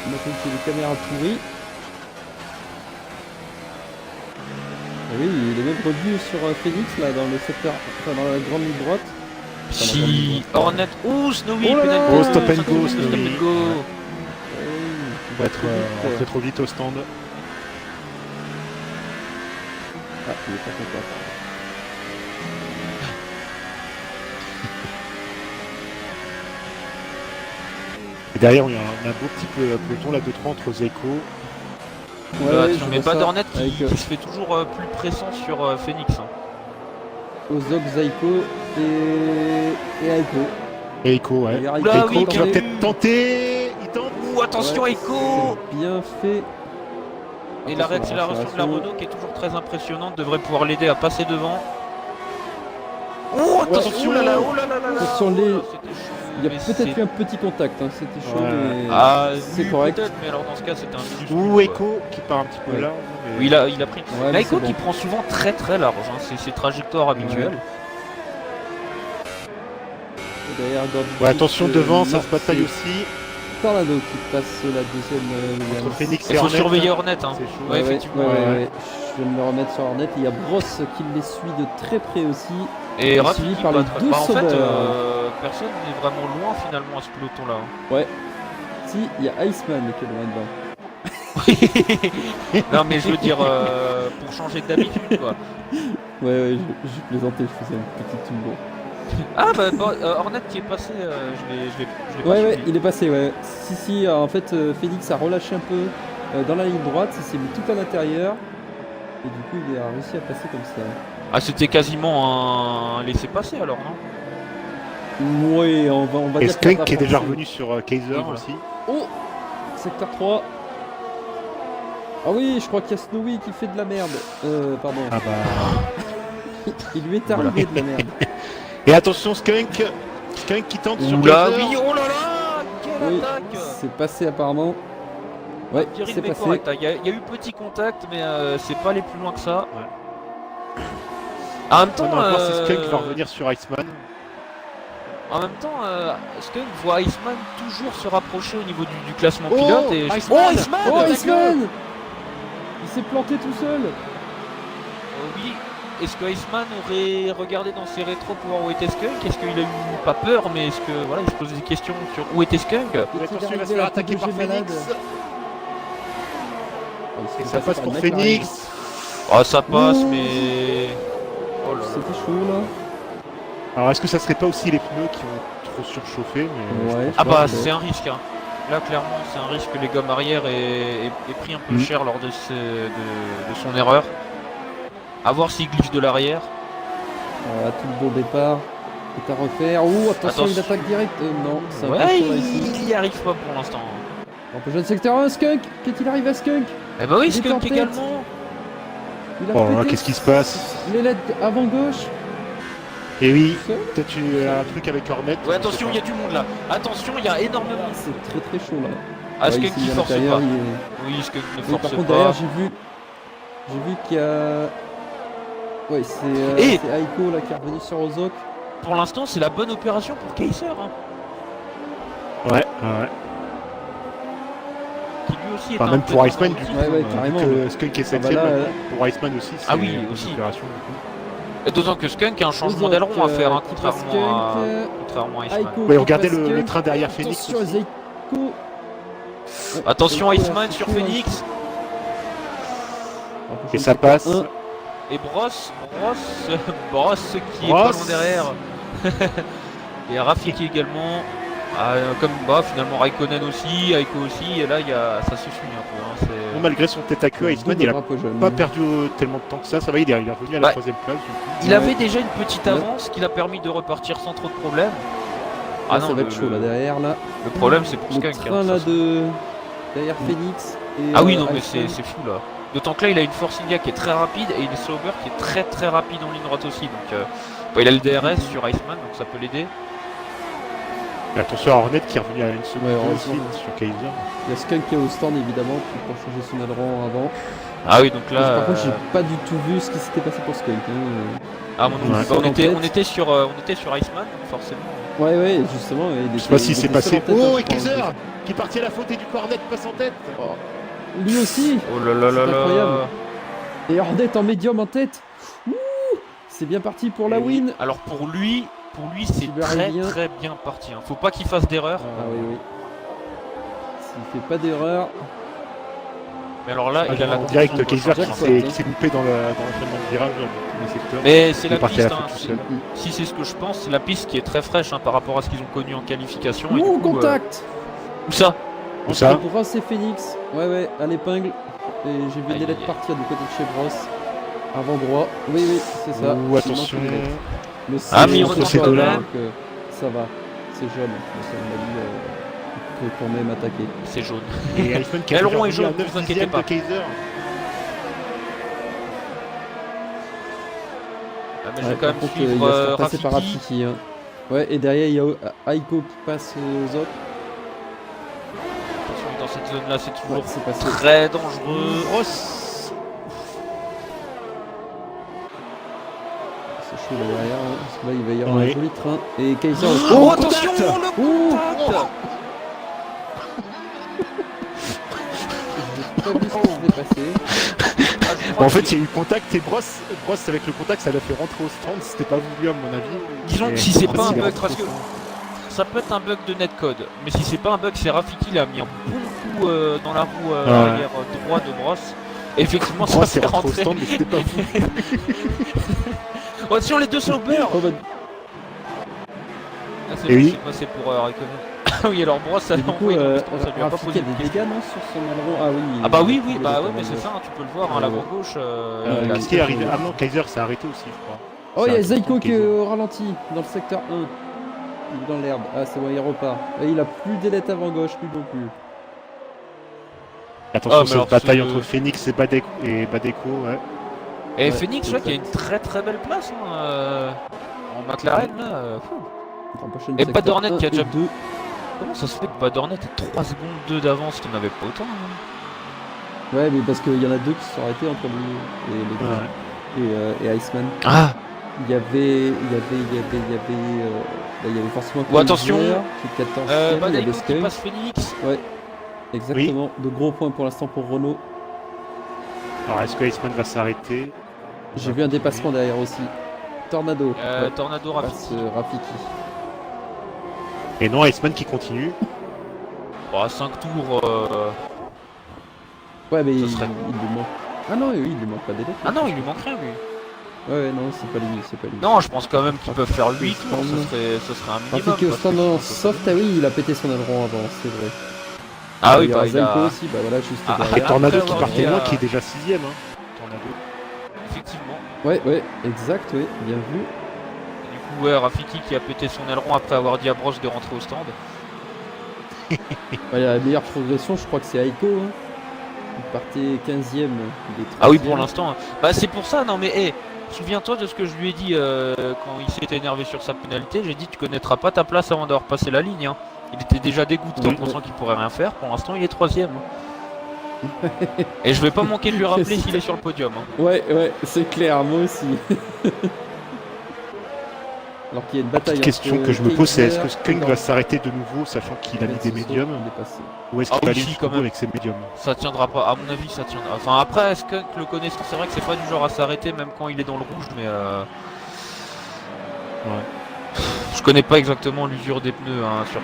On a fait des caméras pourries. Et oui, il est même revenu sur Phoenix là dans le secteur, enfin dans la grande ligne droite. Si Hornet. Oh Snowy, Oh là là pénalité, Oh, stop and 5 go, secondes de Snowy. stop and go. On va être rentré trop vite au stand. Ah, il est pas content. Et derrière, il y a un beau petit peloton là de 3 entre Zeiko. Tu mets pas d'Hornet avec qui se fait toujours plus pressant sur Phoenix. Hein. Ozok, Zaiko et Aiko. Et Eiko, ouais. D'ailleurs, Oula, Aiko oui, qui va tenté. peut-être tenter. Il tente. Ouh, attention Ouais, Echo. c'est bien fait. Et la Attention, réaccélération de la Renault qui est toujours très impressionnante devrait pouvoir l'aider à passer devant. Oh attention Ouais. oh là là là là. Attention, les- C'était chaud, Il y a mais peut-être c'est- eu un petit contact, hein. C'était chaud, Ouais. mais Ah c'est oui, correct. peut-être, mais alors dans ce cas c'était un juste. Ou Eiko qui part un petit peu Ouais. là. mais- Oui, il a pris. Ouais, mais Mais Echo c'est bon. qui prend souvent très très large, hein. C'est ses trajectoires habituelles. Et derrière, Gordon Ouais, attention devant, ça non, se bataille c'est aussi. Tornado qui passe la deuxième. Entre Williams. Phoenix Il et faut Hornet. surveiller Hornet. Hein. C'est chaud. Ouais, effectivement. ouais. Je vais me le remettre sur Hornet. Il y a Bross qui les suit de très près aussi. Et Raph suivi qui par bat les très- deux Bah, en fait, sauveurs. personne n'est vraiment loin finalement à ce peloton là. Ouais. Si, il y a Iceman qui est loin devant. Non mais je veux dire pour changer d'habitude quoi. Ouais, je plaisantais, je faisais une petite tumbo. Ah bah bon, Hornet qui est passé, je l'ai pas Ouais, suivi. il est passé, ouais. Si, en fait, Phoenix a relâché un peu dans la ligne droite, il s'est mis tout à l'intérieur. Et du coup, il a réussi à passer comme ça. Ah c'était quasiment un laisser-passer alors non? Ouais, on va Et dire Skunk qu'on qui est va déjà forcer. revenu sur Kaiser Oui, voilà. aussi. Oh, secteur 3. Ah oui, je crois qu'il y a Snowy qui fait de la merde. Pardon. Ah bah. Il lui est arrivé de la merde. Et attention Skunk. Skunk qui tente sur Oula Kaiser. oui, oh là là, quelle Oui, attaque! c'est passé apparemment. Ouais, Kirill c'est est passé. correct, hein. Il y a eu petit contact mais c'est pas aller plus loin que ça. Ouais. En même temps, Non, encore c'est Skunk qui va revenir sur Iceman. en même temps, Skunk voit Iceman toujours se rapprocher au niveau du classement Oh, pilote et Iceman oh Iceman! Oh, ta Iceman gueule. Il s'est planté tout seul. Oui, est-ce que Iceman aurait regardé dans ses rétros pour voir où était Skunk? Est-ce qu'il a eu pas peur, mais est-ce que voilà, il se pose des questions sur où était Skunk? Et Attention, il va se arrivé faire à attaquer par PDG malade. Phoenix. Oh, il s'est Et fait ça passer passe par pour une McLaren. Phoenix. Ah ça passe, Ouh. mais oh là là. C'était chaud là. Alors est-ce que ça serait pas aussi les pneus qui ont trop surchauffé mais Ouais. Ah pas, bah mais- c'est un risque. Hein. Là clairement c'est un risque que les gommes arrière aient pris un peu Mhm. cher lors de son erreur. A voir s'il glisse de l'arrière. Voilà, tout le bon départ est à refaire. Ouh, attention, une Attention. attaque directe. Non, ça va Ouais, pas sur la ici. il y arrive pas pour l'instant. On peut jouer le secteur 1, Skunk. Qu'est-il arrive à Skunk? Eh bah oui, Il est en Skunk tête. également. Il a Oh là là, pété qu'est-ce qui se passe? les LED avant gauche. Et oui, Seul. peut-être un truc avec Hornet. Ouais attention, il y a du monde là. Attention, il y a énormément de C'est très très chaud là. Ah Ouais, Skunk ici, qui à force l'intérieur, pas. il est- Oui, Skunk ne Oui, force par contre, pas. derrière, j'ai vu qu'il y a. Ouais, c'est Et- c'est Aiko là qui est revenu sur Ozok. Pour l'instant, c'est la bonne opération pour Kaiser, hein, Ouais, ouais. qui lui aussi est Enfin, un même peu pour dans Iceman, le du titre. coup, Ouais, carrément. que Skunk est Ah bah 7ème, là, pour Iceman aussi, c'est Ah oui, une aussi. opération, du coup. Et d'autant que Skunk a un changement Ozok, d'aileron à faire, hein, qui passe contrairement à Iceman. Aiko. Ouais, qui regardez passe le Skunk. train derrière Phoenix Attention, aussi. Aiko. Ouais, Attention Aiko, Iceman là, sur c'est chaud, Phoenix. hein. Et ça passe. Un. Et Bross qui est Bross. pas loin derrière. Et Rafiki également. Comme finalement Raikkonen aussi, Aiko aussi, et là ça se suit un peu. Hein, Bon, malgré son tête à queue, Iceman, il a pas perdu tellement de temps que ça va, il est revenu à la 3ème place. Il avait déjà une petite avance qui l'a permis de repartir sans trop de problèmes. Ah non, ça va être chaud là derrière là. Le problème c'est pour Skunk. Train là derrière Phoenix. Et, ah oui non mais c'est fou là. D'autant que là il a une Force India qui est très rapide et une Sauber qui est très très rapide en ligne droite aussi. Donc il a le DRS sur Iceman donc ça peut l'aider. Attention à Hornet qui est revenu à une seconde aussi sur Kaiser. Il y a Skunk qui est au stand évidemment pour changer son aileron avant. Ah oui donc là. Par contre j'ai pas du tout vu ce qui s'était passé pour Skunk. Hein. Ah mon on était sur Iceman forcément. Ouais justement. Je sais pas si c'est passé. Oh et Kaiser qui est parti à la faute et du coup Hornet passe en tête. Oh. Lui aussi. Oh là là là là. Et Hornet en médium en tête. Ouh, c'est bien parti pour la win. Alors pour lui c'est très bien parti. Hein. Faut pas qu'il fasse d'erreur. Ah oui. S'il fait pas d'erreur. Mais alors là, il a la direct Kaiser qui s'est loupé dans l'entraînement de virage dans tous les secteurs. Mais c'est la piste. Si c'est ce que je pense, c'est la piste qui est très fraîche par rapport à ce qu'ils ont connu en qualification. Oh, contact. Où ça? Où ça? Bross et Phoenix. Ouais, à l'épingle. Et j'ai vu des lettres partir du côté de chez Bross. Avant droit. Oui, c'est ça. Ouh, attention. Mais il retourne quand même. Ça va. C'est jaune. On peut quand même attaquer. C'est jaune. Et Iceman qui a rond est jaune, ne vous inquiétez pas. Mais je vais quand même suivre Rafiki. Par Rafiki hein. Ouais, et derrière il y a Aiko qui passe aux autres. Attention, dans cette zone là c'est toujours très dangereux. C'est chaud là derrière, hein, parce que là il va y avoir un joli train. Et Kaiser. Oh attention le contact. J'ai pas vu ce qui s'est passé. En fait, il y a eu contact et Bross avec le contact, ça l'a fait rentrer au stand. C'était pas voulu à mon avis. Disons que si c'est pas un bug, parce que ça peut être un bug de netcode, mais si c'est pas un bug, c'est Rafiki qui a mis un bon coup dans la roue arrière droit de Bross. Et effectivement, ça s'est rentré au stand, mais c'était pas fou. Attention, les deux Sauber. C'est passé pour Raikkonen. Oui, alors Bross, ça lui a envoyé dans le stand, ça lui a pas posé des dégâts non sur son aileron. Ah oui. Ah bah oui, mais c'est ça, tu peux le voir, l'avant gauche. Qu'est-ce qui est arrivé? Ah non, Kaiser s'est arrêté aussi, je crois. Oh, il y a Zaiko qui est au ralenti dans le secteur 1. Dans l'herbe. Ah, c'est bon, il repart. Et il a plus d'ailette avant gauche, plus non plus. Attention, cette bataille entre Phoenix et Badeko, ouais. Et Phoenix, je vois qu'il y a une très très belle place en McLaren là. Et Badornet qui a déjà 2. Comment ça se fait que Badornet ait 3 secondes 2 d'avance qu'il n'avait pas autant hein. Ouais, mais parce qu'il y en a deux qui se sont arrêtés entre lui et Iceman. Ah. Il y avait forcément attention qui est 14e, il y avait qui passe Phoenix. Ouais. Exactement, de gros points pour l'instant pour Renault. Alors est-ce que Iceman va s'arrêter? J'ai vu un dépassement derrière aussi. Tornado. Tornado Rafiki. Et non, Iceman qui continue. Bon, à 5 tours. Ouais, mais il lui manque. Ah non, oui, il lui manque pas d'élèves. Ah non, il lui manque rien lui. Ouais, non, c'est pas lui. Non, je pense quand même qu'ils peuvent faire 8 tours, ce serait un minimum. Rafiki au stand en soft, ah oui, il a pété son aileron avant, c'est vrai. Ah oui, il a aussi, bah voilà, juste derrière. Et Tornado qui partait loin, qui est déjà 6ème. Tornado. Effectivement. Ouais, exact, oui, bien vu. Et du coup, Rafiki qui a pété son aileron après avoir dit à Bross de rentrer au stand. La meilleure progression, je crois que c'est Aiko. Hein. Il partait 15ème. Ah oui, pour l'instant. Bah, c'est pour ça, non mais, souviens-toi de ce que je lui ai dit quand il s'était énervé sur sa pénalité. J'ai dit, tu connaîtras pas ta place avant d'avoir passé la ligne. Hein. Il était déjà dégoûté en pensant qu'il pourrait rien faire. Pour l'instant, il est 3ème. Et je vais pas manquer de lui rappeler s'il est sur le podium. Hein. Ouais, c'est clair, moi aussi. Alors qu'il y a une bataille. La question que je me pose, c'est est-ce que Skunk va s'arrêter de nouveau, sachant qu'il a mis des médiums, ou est-ce qu'il va aller jusqu'au bout avec ses médiums? Ça tiendra pas, à mon avis, ça tiendra. Enfin, après, Skunk le connaissant, c'est vrai que c'est pas du genre à s'arrêter, même quand il est dans le rouge, mais ouais. Je connais pas exactement l'usure des pneus sur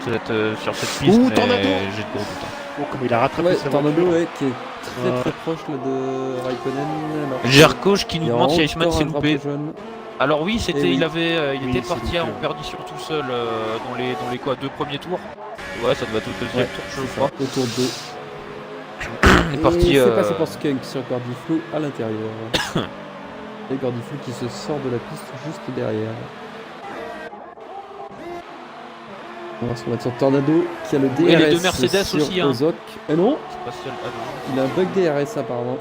cette piste, mais Tornado. J'ai de gros doutes. Oh, comme il a rattrapé sa Tornado, voiture. qui est très proche là, de Raikkonen. Jarkoche qui nous demande si Iceman s'est loupé. Alors oui, Eh oui. il avait, il Oui, était c'est parti donc, en perdition tout seul dans les quoi, 2 premiers tours. Ouais, ça doit être au deuxième Ouais, tour, je c'est crois. ça, autour de 2. Il est Et parti. c'est passé pour Skunk sur Gordiflou à l'intérieur. Et Gordiflou qui se sort de la piste juste derrière. On va se remettre sur Tornado qui a le DRS Oui, les deux Mercedes sur aussi, hein. Ozok. Et non, Spatial. Ah non. il a un bug DRS apparemment.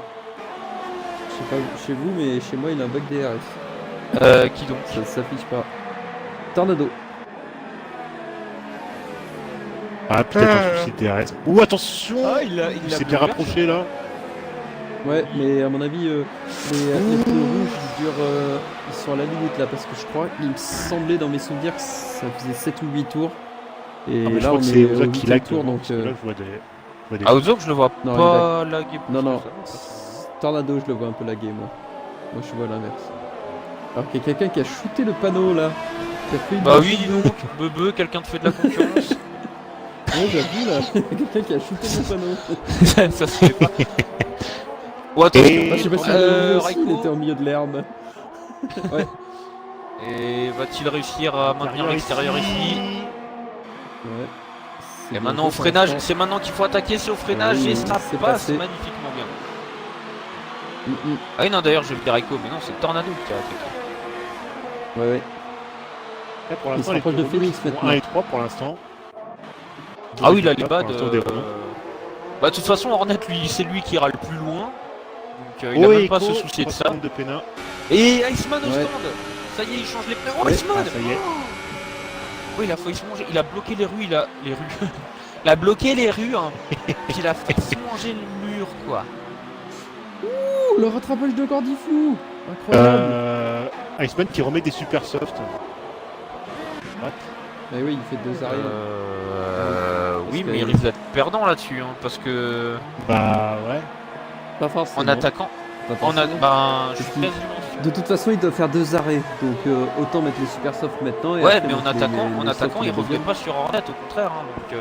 Je sais pas chez vous, mais chez moi il a un bug DRS. Qui donc? Ça ne s'affiche pas. Tornado. Ah, peut-être un souci de DRS. Ouh, attention. il s'est bien rapproché là. Ouais, mais à mon avis, les pneus rouges ils durent, ils sont à la limite là parce que je crois, il me semblait dans mes souvenirs que ça faisait 7 ou 8 tours. Et Ah, mais je là crois on que est c'est au Ozok qui 8e lag tour devant, donc. parce que là, je vois des... Ah, Ozok, je le vois Non, pas laguer. plus Non, que non. ça. Tornado, je le vois un peu lagué moi. Moi je vois l'inverse. Alors qu'il y a quelqu'un qui a shooté le panneau là. Qui a fait une Bah oui, bouche dis donc, Bebe, quelqu'un te fait de la concurrence. Ouais, j'avoue là. Il y a quelqu'un qui a shooté le panneau. Ça se fait pas. Oh, attention, Et- Ah, je sais pas si vous l'avez vu aussi, il Raiko. était au milieu de l'herbe. Ouais. Et va-t-il réussir à maintenir l'extérieur ici? Ouais. C'est Et bien maintenant au fait pour freinage, l'instant. c'est maintenant qu'il faut attaquer, c'est au freinage Oui, et ça c'est passe passé. magnifiquement bien. Mm, mm. Ah oui non d'ailleurs je vais dire Raiko, mais non c'est Tornado qui a attaqué. Ouais, ouais. Là, pour Il l'instant, se les rapproche de deux Phoenix font maintenant. 1 et 3 pour l'instant. Ah oui là les Pour bad. l'instant, des Renault. Bah de toute façon Hornet lui c'est lui qui ira le plus loin. Donc il a Oh, même pas à Echo, se soucier de 3 ça. secondes de Pena. Et Iceman au Ouais. stand. Ça y est il change les pneus. Oh Ouais. Iceman. Ah, ça y est. Oui il a failli se manger, il a bloqué les rues, les rues. Il a bloqué les rues hein. Puis il a fait se manger le mur quoi. Ouh, le rattrapage de Gordiflou. Incroyable. Iceman qui remet des super soft. Mais oui, il fait 2 arrêts. Oui Parce mais que- il risque d'être perdant là-dessus hein, parce que Bah ouais. Pas forcément. en attaquant, Pas en a... forcément. ben, je suis Parce qu'il- quasiment sûr. De toute façon, il doit faire 2 arrêts. Donc autant mettre les super soft maintenant. Et Ouais, après mais en mettre les- attaquant, les soft il au revenait deuxième. pas sur Hornet, au contraire. Hein, donc,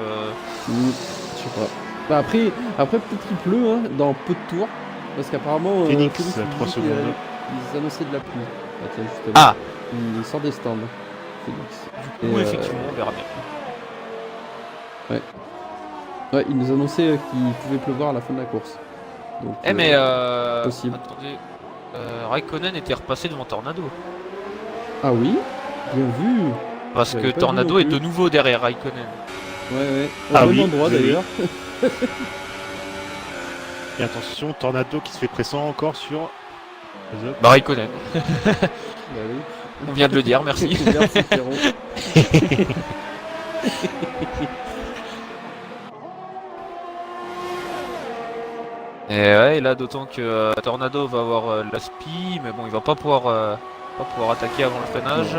Je sais pas. Bah après peut-être qu'il pleut hein, dans peu de tours. Parce qu'apparemment, Phoenix, il dit 3 qu'il secondes. ils annonçaient de la pluie. Ah, tiens, justement. Ah, Il sort des stands. Phoenix. du coup, Et, effectivement, on verra bien. Ouais, il nous annonçait qu'il pouvait pleuvoir à la fin de la course. Donc, Eh, mais possible. attendez, Raikkonen était repassé devant Tornado. Ah oui, bien vu. Parce J'avais que pas vu Tornado non est plus. de nouveau derrière Raikkonen. Ouais, ouais. Au Ah même oui, endroit oui, oui. d'ailleurs. Et attention, Tornado qui se fait pressant encore sur. Ozok. Bah, Raikkonen, Bah oui. on vient de le dire, merci. Merci Pierrot. Et ouais, et là, d'autant que Tornado va avoir l'aspi, mais bon, il va pas pouvoir attaquer avant le freinage.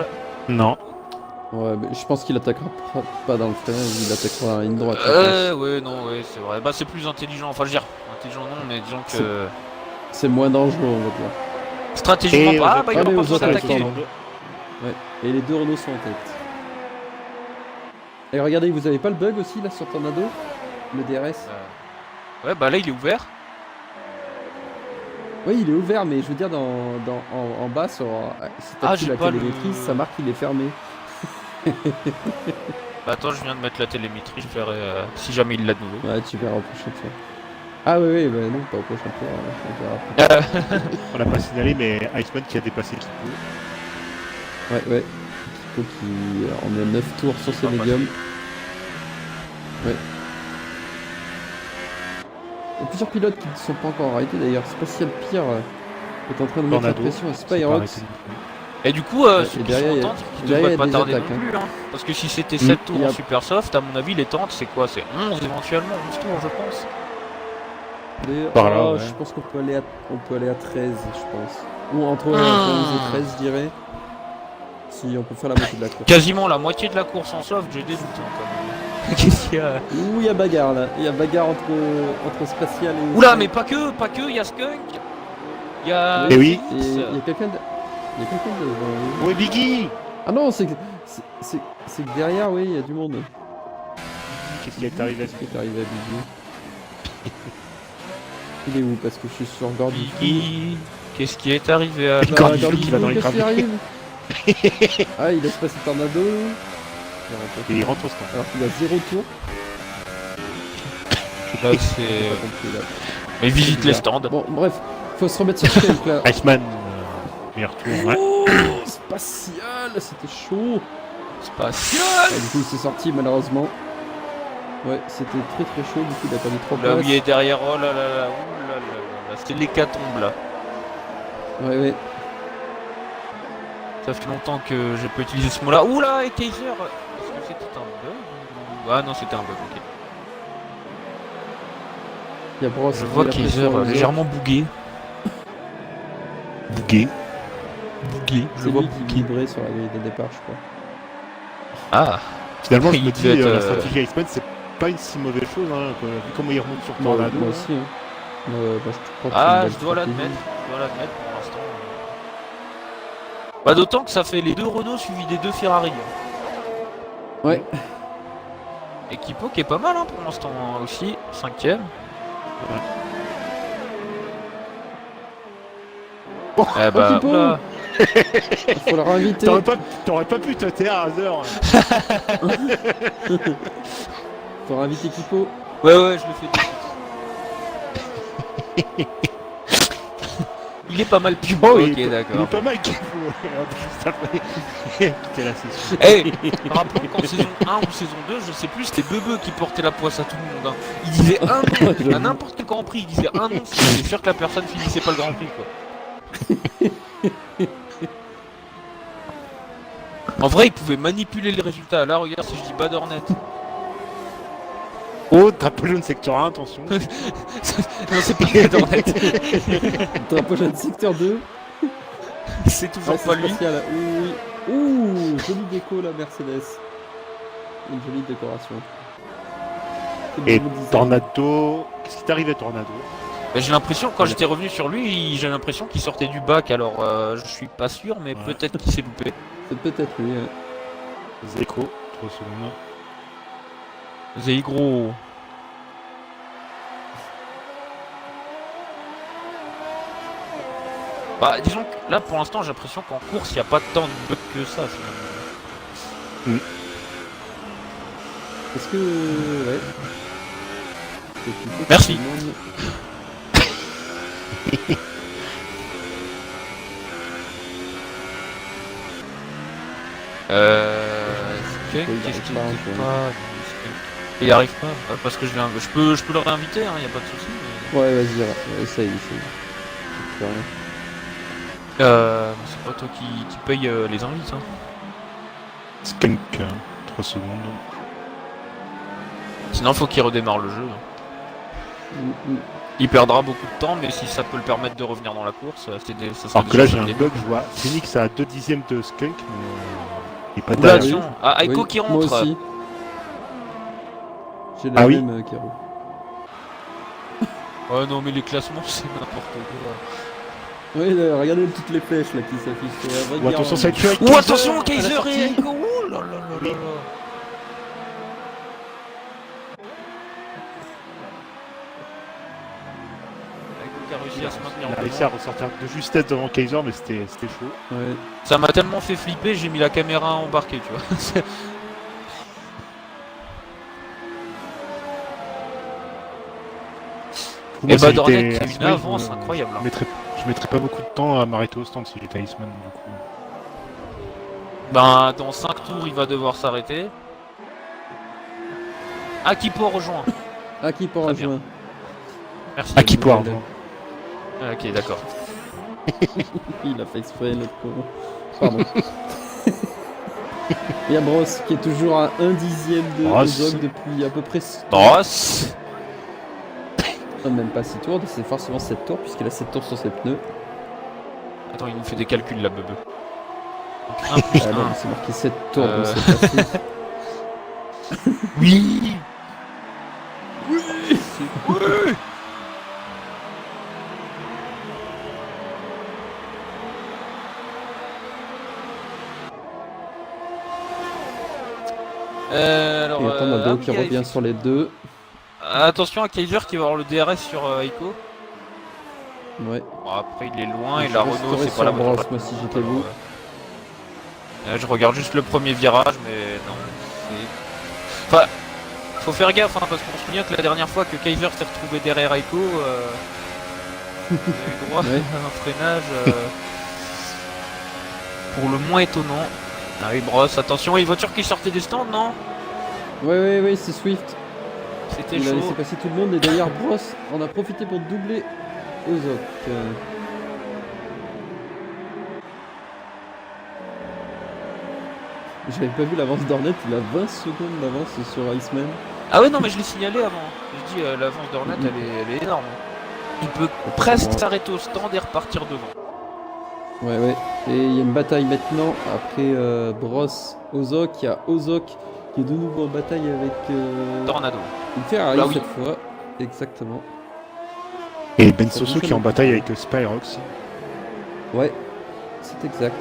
Non. Ouais, mais je pense qu'il attaquera pas dans le freinage, il attaquera à une droite. je pense. Ouais, non, ouais, c'est vrai. Bah, c'est plus intelligent, enfin, je veux dire, intelligent non, mais disons que. C'est moins dangereux, on va dire. Stratégiquement, Et pas, Ozok- bah, il Allez, va pas Ozok pouvoir avec s'attaquer. Tornado. Ouais. Et les deux Renault sont en tête. Et regardez, vous avez pas le bug aussi là sur Tornado? Le DRS? Ouais, bah là, il est ouvert. Oui, il est ouvert, mais je veux dire, en bas, sur, si Ah, t'actives j'ai la pas le- télémétrie, ça marque qu'il est fermé. Bah, attends, je viens de mettre la télémétrie, je verrai si jamais il l'a de nouveau. Ouais, tu verras au prochain tour. Ah oui, oui, bah non, pas au prochain tour. On verra après. On l'a pas signalé, mais Iceman qui a dépassé Kipo. Ouais, ouais. Kipo qui en a 9 tours sur ses Ah, médiums. Ouais. Il y a plusieurs pilotes qui ne sont pas encore arrêtés d'ailleurs. Spatial Pire est en train de mettre la Tornado. pression à C'est pas Spyrox. arrêté. Et du coup, Ouais, ceux et qui derrière, sont il y a- en tente, qui derrière, devraient il y pas a des tarder attaques, non hein. plus. Hein. Parce que si c'était 7 tours Il y a- en super soft, à mon avis, les tentes, c'est quoi? C'est 11 éventuellement, 11 tours, je pense. Par là, ouais. Je pense qu'on peut aller à 13, je pense. Ou entre 11 et 13, je dirais. Si on peut faire la moitié de la course. Quasiment la moitié de la course en soft, j'ai des doutes hein, quand même. Qu'est-ce qu'il y a? Ouh, il y a bagarre là. Il y a bagarre entre Spatial et. Oula, mais pas que, il y a Skunk. Il y a. Eh oui. Et il y a quelqu'un devant. Ouais, Biggie. Ah non, c'est que derrière, oui, il y a du monde. Qu'est-ce qui est arrivé à Qu'est-ce qui est arrivé à Biggie? Il est où? Parce que je suis sur Gordy. Biggie. Qu'est-ce qui est arrivé à Biggie. Gordiflou qui va dans les qu'est-ce qui graviers. arrive? Ah, il laisse passer Tornado. Et il rentre au stand. Alors qu'il a 0 tour. Là, c'est. Pas compris, là. Mais visite les stands. Bon, bref, faut se remettre sur Skype là. Iceman, meilleur tour, ouais. Oh, spatial, c'était chaud. Spatial. Ah, du coup, il s'est sorti malheureusement. Ouais, c'était très très chaud. Du coup, il a perdu 3 Là où places. il est derrière, oh là là là, ouh là là là, c'était l'hécatombe là. Ouais, ouais. Ça fait longtemps que j'ai pas utilisé ce mot-là. Ouh là, et Kaiser. Est-ce que c'était un bug ou... Ah non, c'était un bug, ok. Il y a Bros Je qui vois met la Kaiser pression aux légèrement bugué. Bougué. Bugué, autres. je C'est le vois lui qui bugué. vibrait sur la grille de départ, je crois. Ah, Finalement, je Il me devait dis, être, la stratégie Iceman, c'est pas une si mauvaise chose, hein, quoi. Vu comment il remonte sur Moi, Tornado. moi là. aussi. Hein. Bah, je crois que c'est une ah, belle je dois stratégie. l'admettre. Je dois l'admettre pour l'instant. Bah d'autant que ça fait les 2 Renault suivis des 2 Ferrari. Ouais. Equipo qui est pas mal hein, pour l'instant hein, aussi, 5ème. Oh, Eh bah, Equipo. oula. Faut le réinviter. T'aurais pas pu te taire à Hazer. Faut réinviter Kipo. Ouais, ouais, je le fais tout de suite. Il est pas mal plus Oh, ok, il est d'accord. pas mal qu'il faut. Juste après. Putain, là, c'est sûr. Eh, rappelons qu'en saison 1 ou saison 2, je sais plus, c'était Bebe qui portait la poisse à tout le monde. Hein. Il disait un nom, à n'importe quel Grand Prix, il disait un nom, c'est sûr que la personne finissait pas le Grand Prix, quoi. En vrai, il pouvait manipuler les résultats. Là, regarde, si je dis Bad Hornet. Oh, drapeau jaune secteur 1, attention. Non, c'est pas Bad Hornet. Drapeau jaune secteur 2. C'est toujours Ah, pas c'est lui. spatial. Oui, oui. Ouh, jolie déco la Mercedes. Une jolie décoration. C'est Et le nouveau design. Tornado. Qu'est-ce qui t'arrivait, Tornado? Bah, j'ai l'impression, quand j'étais revenu sur lui, j'ai l'impression qu'il sortait du bac. Alors, je suis pas sûr, mais Ouais. peut-être qu'il s'est loupé. C'est peut-être lui. Zeko, 3 secondes. C'est gros. Bah, disons que là, pour l'instant, j'ai l'impression qu'en course, il n'y a pas tant de bugs que ça, finalement. Est-ce que. Ouais. C'est Kipo qui Merci. demande- Skunk, il qu'est-ce arrive qu'il pas, dit quoi. pas Skunk. Il arrive pas parce que je peux le réinviter, hein, y a pas de souci. Mais... Ouais, vas-y, essaye. C'est rien. C'est pas toi qui paye les invites. Hein. Skunk, 3 secondes. Sinon, faut qu'il redémarre le jeu. Hein. Mm, mm. Il perdra beaucoup de temps, mais si ça peut le permettre de revenir dans la course, ça serait Alors que là, j'ai déjà un bien. bug, je vois Phoenix à 2 dixièmes de Skunk, mais il est pas Oula, derrière. attention. Ah, Aiko Oui, qui moi rentre. aussi. J'ai la Ah oui. même Karo. Oh non, mais les classements, c'est n'importe quoi. Oui, là, regardez toutes les flèches là qui s'affichent. Ou attention, ça va être chaud avec Ou Kaiser attention, à la Kaiser sortie. et Aiko. Oh là là là là là. Aiko qui a réussi à se maintenir Il a en réussi devant. à ressortir de justesse devant Kaiser, mais c'était chaud. Ouais. Ça m'a tellement fait flipper, j'ai mis la caméra embarquée, tu vois. Pour Et moi, si Bad Hornet, j'étais c'est une Iceman, avance incroyable. Hein. Je mettrais pas beaucoup de temps à m'arrêter au stand si j'étais Iceman, du coup. Ben, dans 5 tours, il va devoir s'arrêter. Akipo rejoint. Ah, qui peut Très bien. rejoindre. Merci. À qui peut nouvelle. rejoindre. Ah, ok, d'accord. Il a fait exprès, le con. Pardon. Il y a Bros qui est toujours à 1 dixième de Bros. Zog depuis à peu près. Boss. Même pas 6 tours, c'est forcément 7 tours puisqu'il a 7 tours sur ses pneus. Attends, il nous fait des calculs là, bebe. 1 plus Ah non, 1. mais c'est marqué 7 tours, Euh. donc c'est pas 6. Oui. Oui. Alors, Et Tornado ah qui oui, revient sur les deux. attention à Kaiser qui va avoir le DRS sur Aiko. Ouais. Bon, après, il est loin et Je la resterai Renault, c'est sur pas la Bros, voiture. moi, si j'étais vous. Je regarde juste le premier virage, mais non. Enfin, faut faire gaffe, hein, parce qu'on se souvient que la dernière fois que Kaiser s'est retrouvé derrière Aiko, il a eu droit Ouais. à un freinage pour le moins étonnant. Ah oui, brosse, attention, une voiture qui sortait des stands, non? Ouais, c'est Swift. C'était Il a chaud. laissé passer tout le monde et d'ailleurs Bross en a profité pour doubler Ozok. J'avais pas vu l'avance d'Hornet, il a 20 secondes d'avance sur Iceman. Ah ouais, non, mais je l'ai signalé avant. Je dis, l'avance d'Hornet, elle est énorme. Il peut presque s'arrêter au stand et repartir devant. Ouais. Et il y a une bataille maintenant après Bross, Ozok. Il y a Ozok qui est de nouveau en bataille avec Tornado. une Ferrari Bah oui. cette fois. Exactement. Et Ben Ça Soso bouge qui est en un bataille peu. avec Spyrox. Ouais, c'est exact.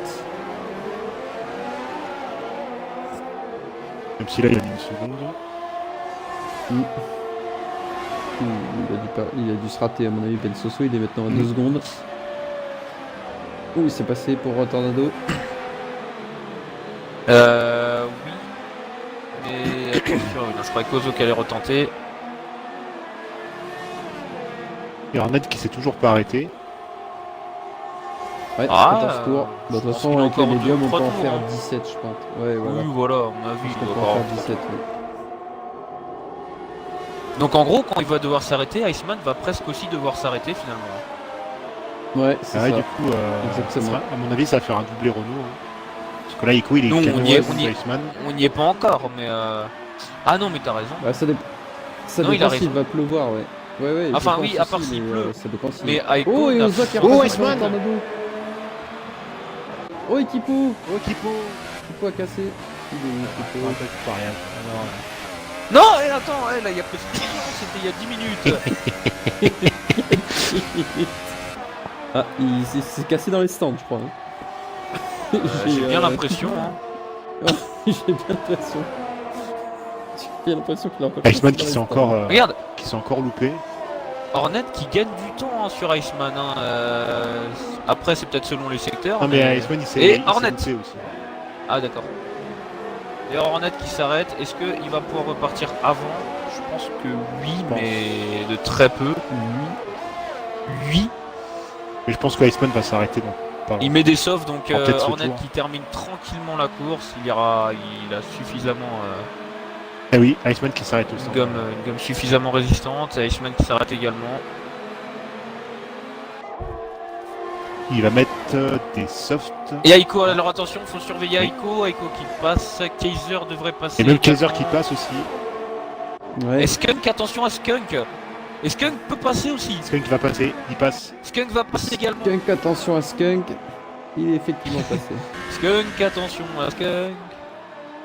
Même si là il a mis une seconde. Il a dû se rater à mon avis. Ben Soso, il est maintenant à 2 secondes. Oh, il s'est passé pour Tornado. Oui. Mais attention, non, je croyais qu'Ozok allait retenter. Et Hornet qui s'est toujours pas arrêté. Ouais, Ah, 14 tours. je De toute pense façon, qu'il a avec les encore médiums, deux, on peut trois en tours, faire hein. 17, je pense. Ouais, voilà. Oui, voilà, à mon avis. Je il pense doit qu'on peut en avoir- faire 17, oui. Donc en gros, quand il va devoir s'arrêter, Iceman va presque aussi devoir s'arrêter finalement. Ouais, c'est Ah, ça. du coup, Exactement. à mon avis, ça va faire un doublé Renault. Hein. Parce que là, Ico il est Non, canon on y est, sur on y est. Iceman. On n'y est pas encore, mais Ah non, mais t'as raison. Bah, ça Non, il a dépend raison. s'il va pleuvoir, ouais. Ouais, je Enfin, pense oui, à part aussi, s'il mais, pleut. ça dépend si. Mais Aiko Oh, et n'a- Ozok est Oh, repassé Iceman devant Tornado. Oh, et Kipo Oh, Kipo Kipo a cassé. Il est où, Kipo pas rien. Alors, Non, attends, là, il y a presque 10 minutes, c'était il y a 10 minutes. Ah, il s'est cassé dans les stands, je crois. Hein. J'ai bien l'impression. Hein. J'ai bien l'impression. J'ai l'impression qu'il a encore. Iceman qui s'est encore, Regarde, loupé. Hornet qui gagne du temps hein, sur Iceman. Hein. Après, c'est peut-être selon les secteurs. Non, mais Iceman il Et s'est Hornet. loupé aussi. Ah, d'accord. Et Hornet qui s'arrête, est-ce qu'il va pouvoir repartir avant? Je pense que oui, pense. mais de très peu. Oui. Mais je pense que Iceman va s'arrêter dans pas Il met des saufs, donc peut-être ce Hornet tour. qui termine tranquillement la course. Il a suffisamment. Ah oui, Iceman qui s'arrête aussi. Une gomme suffisamment résistante, et Iceman qui s'arrête également. Il va mettre des softs. Et Aiko, alors attention, faut surveiller Aiko, Aiko qui passe, Kaiser devrait passer. Et même Kaiser également. qui passe aussi. Ouais. Et Skunk, attention à Skunk. Et Skunk peut passer aussi. Skunk va passer, il passe. Skunk va passer également. Skunk, attention à Skunk. Il est effectivement passé. Skunk, attention à Skunk.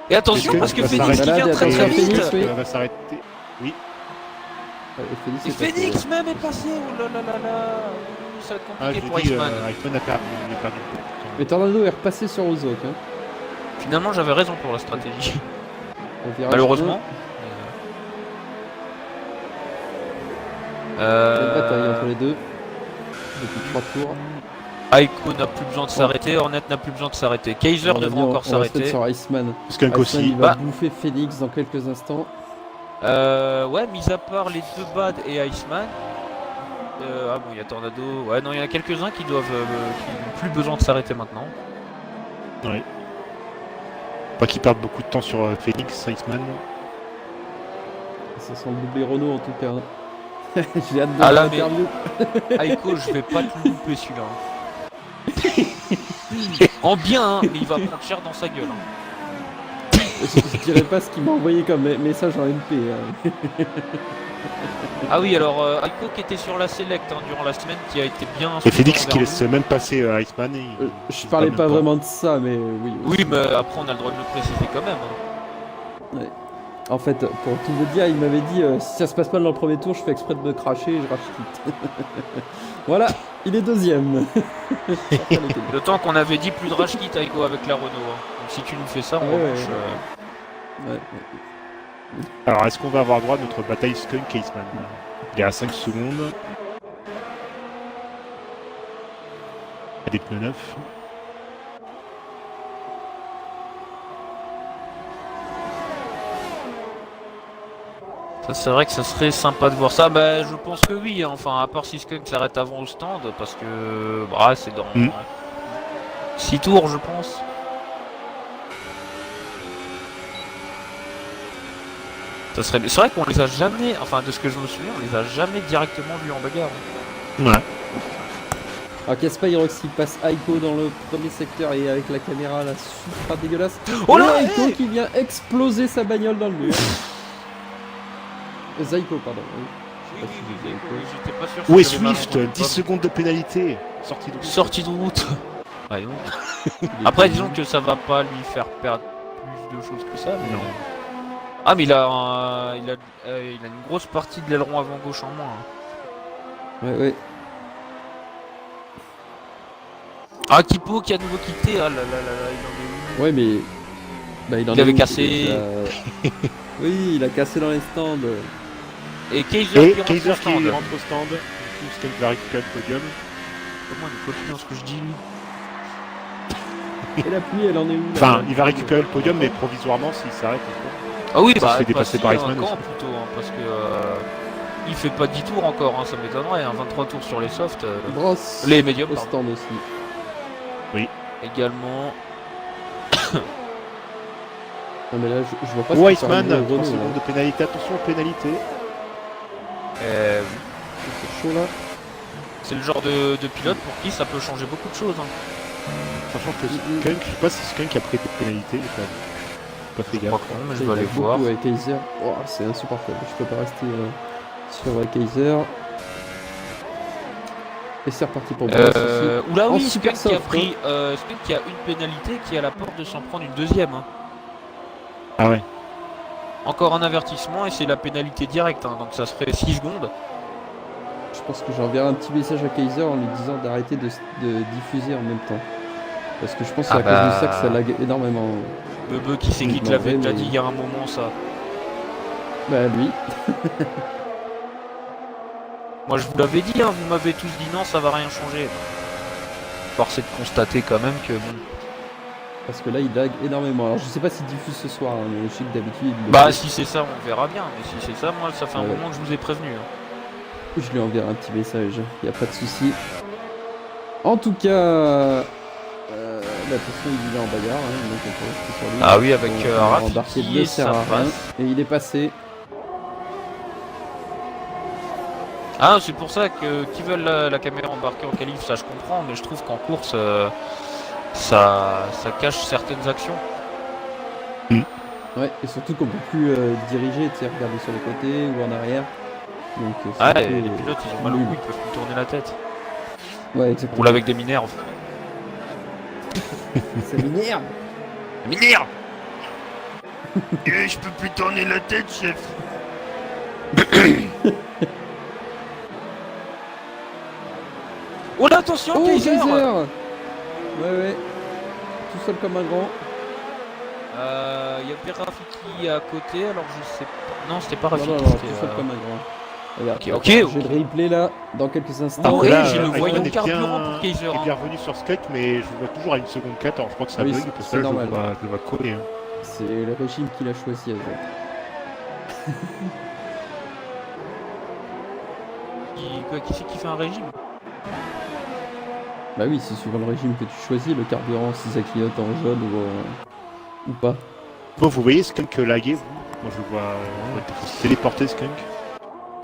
Et attention Skunk parce que va Phoenix qui s'arrêter. vient très Attention, très vite. Phoenix, oui. Va s'arrêter. Oui. Ouais, Phoenix Et est passé, Phoenix même est passé. Oh là là là là. Ça va être Ah, je compliqué vous pour dis, Iceman. Iceman a perdu. Il a perdu. Mais Tornado est repassé sur Ozok. Hein. Finalement, j'avais raison pour la stratégie. Au virage Malheureusement. Il y a une bataille entre les deux. Depuis 3 tours. Aiko n'a plus besoin de s'arrêter, Hornet n'a plus besoin de s'arrêter. Kaiser On devrait va encore se mettre s'arrêter. sur Iceman. Skunk Iceman, aussi. il va Bah. bouffer Phoenix dans quelques instants. Ouais, mis à part les deux Bad et Iceman. Ah bon, il y a Tornado. Ouais, non, il y en a quelques-uns qui doivent, qui n'ont plus besoin de s'arrêter maintenant. Oui. Pas qu'il perde beaucoup de temps sur Phoenix, Iceman. Ça sent le doublé Renault en tout cas. Hein. J'ai hâte de Ah, là, l'interview. Aiko, je vais pas te louper celui-là. En bien, hein, mais il va prendre cher dans sa gueule. Hein. Je dirais pas ce qu'il m'a envoyé comme message en MP. Hein. Ah oui, alors Aiko qui était sur la Select hein, durant la semaine, qui a été bien. Et Phoenix souvent qui vers laisse nous. même passer Iceman. Et Je parlais pas vraiment de ça, mais oui. Oui, mais après on a le droit de le préciser quand même. Hein. En fait, pour tout vous dire, il m'avait dit si ça se passe pas dans le premier tour, je fais exprès de me cracher et je rage quitte. Voilà, il est deuxième. D'autant qu'on avait dit plus de rage kit Aiko avec la Renault. Hein. Donc si tu nous fais ça, en Ouais, revanche, ouais. Alors, est-ce qu'on va avoir droit à notre bataille Skunk Iceman? Il est à 5 secondes. Il y a des pneus neufs. Ça, c'est vrai que ça serait sympa de voir ça. Bah, je pense que oui, hein. Enfin, à part si Skunk s'arrête avant au stand, parce que bah, c'est dans 6 tours, je pense. Ça serait... C'est vrai qu'on les a jamais, enfin de ce que je me souviens, on les a jamais directement vus en bagarre. Ouais. Alors Caspa Roxy passe Aiko dans le premier secteur et avec la caméra là super dégueulasse. Oh là, Aiko qui vient exploser sa bagnole dans le mur. Zaiko, pardon. Oui. Je sais pas si j'ai dit Aiko. J'étais pas sûr. Où est si j'avais mal Swift? entendu. 10 secondes de pénalité. Sortie de route. Sortie de route. Ouais, donc. Après, disons que ça va pas lui faire perdre plus de choses que ça. Mais... Non. Ah, mais il a une grosse partie de l'aileron avant gauche en moins. Hein. Ouais. Ah, Kipo qui a de nouveau quitté. Ah là là là là, il en est où? Ouais, mais. Bah, Il avait cassé. Oui, il a cassé dans les stands. Et Kaiser Et qui rentre Kaiser au stand. qui rentre au stand. Du coup, Skunk va récupérer le podium. Comment il continue dans ce que je dis, lui? Et la pluie, elle en est où là Enfin, il va récupérer le podium, mais provisoirement s'il s'arrête. Ah oui, Ça bah, se fait dépasser par un Iceman camp aussi. plutôt, hein, parce que il fait pas 10 tours encore, hein, ça m'étonnerait, hein, 23 tours sur les softs. Brosse Les médiums, au pardon. stand aussi. Également. Non, mais là, je vois pas Oh, ce que ça Iceman, arrive au 3 Renault, secondes là. de pénalité. Attention aux pénalités. C'est chaud là. C'est le genre de pilote pour qui ça peut changer beaucoup de choses. Hein. Sachant que Skunk, je sais pas si Skunk a pris des pénalités. J'ai pas fait Je crois gaffe. que non, mais je Il vais y en a aller beaucoup voir. avec Kaiser. Oh, c'est insupportable. Je peux pas rester sur Kaiser. Et c'est reparti pour Brosse aussi. Oula En oui, super Skunk qui a soft, pris Skunk qui a une pénalité qui est à la porte de s'en prendre une deuxième. Hein. Ah ouais. Encore un avertissement et c'est la pénalité directe, hein, donc ça se fait 6 secondes. Je pense que j'enverrai un petit message à Kaiser en lui disant d'arrêter de diffuser en même temps. Parce que je pense que c'est à cause de ça que ça lag énormément. Bebe qui sait qui te Non, l'avait mais- déjà dit il y a un moment ça. Bah lui. Moi je vous l'avais dit, hein, vous m'avez tous dit non, ça va rien changer. Force est de constater quand même que bon. Parce que là il lag énormément. Alors je sais pas s'il diffuse ce soir, hein, mais je sais que d'habitude il le Bah fait. si c'est ça on verra bien, mais si c'est ça moi ça fait un Ouais. moment que je vous ai prévenu. Hein. Je lui enverrai un petit message, y a pas de souci. En tout cas, de toute façon il est en bagarre, hein, donc on peut rester sur lui. Ah oui avec On va Rafiki embarquer et ne ça sert à rien. passe. Et il est passé. Ah c'est pour ça que qui veulent la caméra embarquée en qualif, ça je comprends, mais je trouve qu'en course ça cache certaines actions. Ouais, et surtout qu'on peut plus diriger, tu sais, regarder sur les côtés ou en arrière. Donc c'est Ah un peu, et les pilotes ils ont mal au nul. cou, ils peuvent plus tourner la tête. Ouais, exactement. Roule avec des minerves. Ça m'énerve. Minerve. Je peux plus tourner la tête chef. Oh là attention Oh, Kaiser. Kaiser. Ouais. Tout seul comme un grand. Il y avait Rafiki à côté, alors je sais pas. Non, c'était pas Rafiki. Non, c'était, tout seul comme un grand. Regarde, Ok, ok, j'ai ok. le replay là, dans quelques instants. Oh, Là, j'ai le Iceman voyant est carburant bien- pour Kaiser. Il est Hein. bien revenu sur Skunk, mais je le vois toujours à 1 seconde 4. Alors je crois que ça Oui, bug c'est- parce c'est que là, normal. je le vois coller. Hein. C'est le régime qu'il a choisi avec. Qui c'est qui fait un régime? Bah oui, c'est suivant le régime que tu choisis, le carburant, si ça clignote en jaune ou pas. Bon, vous voyez Skunk laguer, vous? Moi je le vois se téléporter Skunk.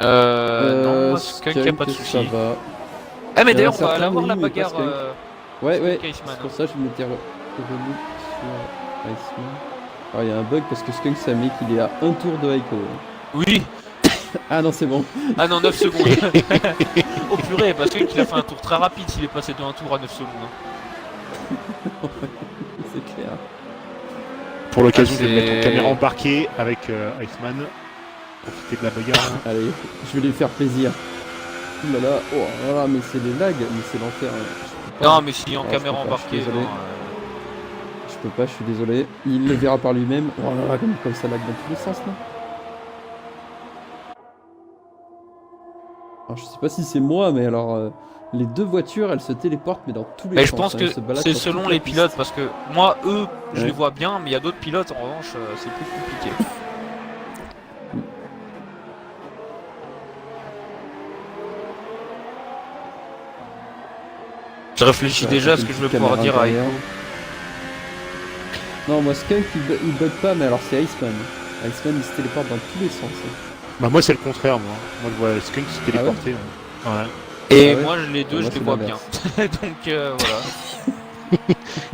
Non, moi, Skunk, y a pas de ça soucis. va. Ah, mais Il y en a d'ailleurs, on va certains, aller voir oui, la mais pas bagarre. Skunk. Ouais, Skunk Iceman, c'est pour hein. ça que je m'étais revenu sur Iceman. Alors il y a un bug parce que Skunk ça met qu'il est à un tour de Aiko. Oui. Ah non, c'est bon. Ah non, 9 secondes. Oh purée, parce qu'il a fait un tour très rapide s'il est passé de 1 tour à 9 secondes. Hein. C'est clair. Pour l'occasion, Ah, je vais mettre en c'est- caméra embarquée avec Iceman. Profiter de la bagarre. Allez, je vais lui faire plaisir. Ouh là là, oh là là, mais c'est les lags, mais c'est l'enfer. Hein. Je peux pas. Non, mais si en Ah, je caméra peux pas, je suis embarquée. désolé. non, Je peux pas, je suis désolé. Il le verra par lui-même. Oh là là, comme ça lag dans tous les sens là. Alors je sais pas si c'est moi, mais alors les deux voitures elles se téléportent mais dans tous les Mais sens. je pense hein, que elles se baladent c'est sur selon toute la les piste. pilotes parce que moi eux je Ouais. les vois bien mais il y a d'autres pilotes en revanche c'est plus compliqué. Je réfléchis déjà à ce que je vais pouvoir dire à Echo. Non, moi Skunk il bug pas, mais alors c'est Iceman. Iceman il se téléporte dans tous les sens. Bah moi c'est le contraire moi. Moi je vois Skunk se téléporter. Ouais. Et Ah ouais moi les deux Moi, je les c'est vois bien. l'inverse. Donc voilà.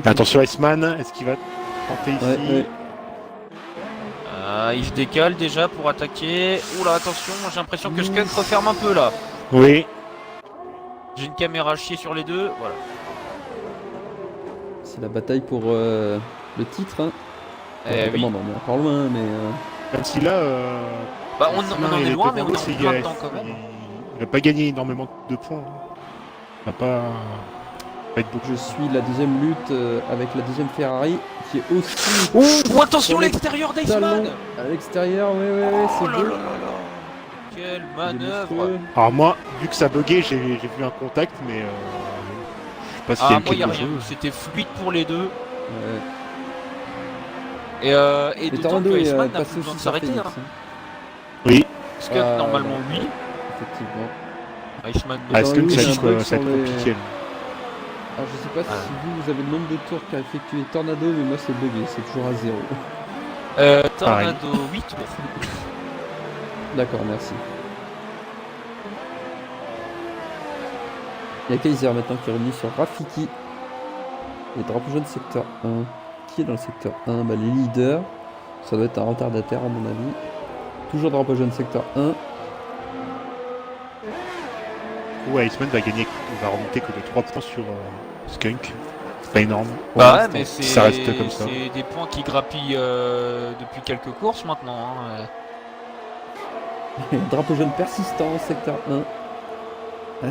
Attention Iceman, est-ce qu'il va tenter ici? Ouais. Il se décale déjà pour attaquer. Oula attention, j'ai l'impression que Skunk referme un peu là. Oui. J'ai une caméra chier sur les deux, voilà. C'est la bataille pour le titre. Hein. Eh oui. Bon, on est encore loin, mais. Même si là... Bah on Iceman, en il est loin, mais devant on est lui, en c'est plein Yes. dedans quand même. Il a pas gagné énormément de points. Il va pas être beaucoup. Je suis la deuxième lutte avec la deuxième Ferrari qui est aussi Oh attention Sur les l'extérieur talons d'Iceman. à l'extérieur. Ouais, Oh c'est là beau. là là là. Quelle Il est manœuvre. monstrueux. Alors moi, vu que ça buguait, j'ai vu un contact, mais je sais pas s'il y a Ah eu moi y a quelque rien, chose. c'était fluide pour les deux. Ouais. Et Et d'autant Tornado que est Iceman n'a passé plus besoin de aussi sur s'arrêter. Phoenix. Hein. Oui. Skunk normalement ouais. oui. Effectivement. Iceman Ah, Dans Skunk, le ça, loup, va il y a un bug être sur les- compliqué. Là. Alors je sais pas Ah. si vous avez le nombre de tours qu'a effectué Tornado, mais moi c'est bugué, c'est toujours à 0. Tornado 8 tours. D'accord, merci. Il y a Kaiser maintenant qui est revenu sur Rafiki. Et drapeau jaune secteur 1. Qui est dans le secteur 1? Bah, les leaders. Ça doit être un retardataire à mon avis. Toujours drapeau jaune secteur 1. Ouais, Iceman va gagner, il va remonter que de 3 points sur Skunk. C'est pas énorme. Pour Bah ouais, l'instant. mais Si ça reste comme ça. c'est des points qui grappillent depuis quelques courses maintenant. Hein. Drapeau jaune persistant secteur 1.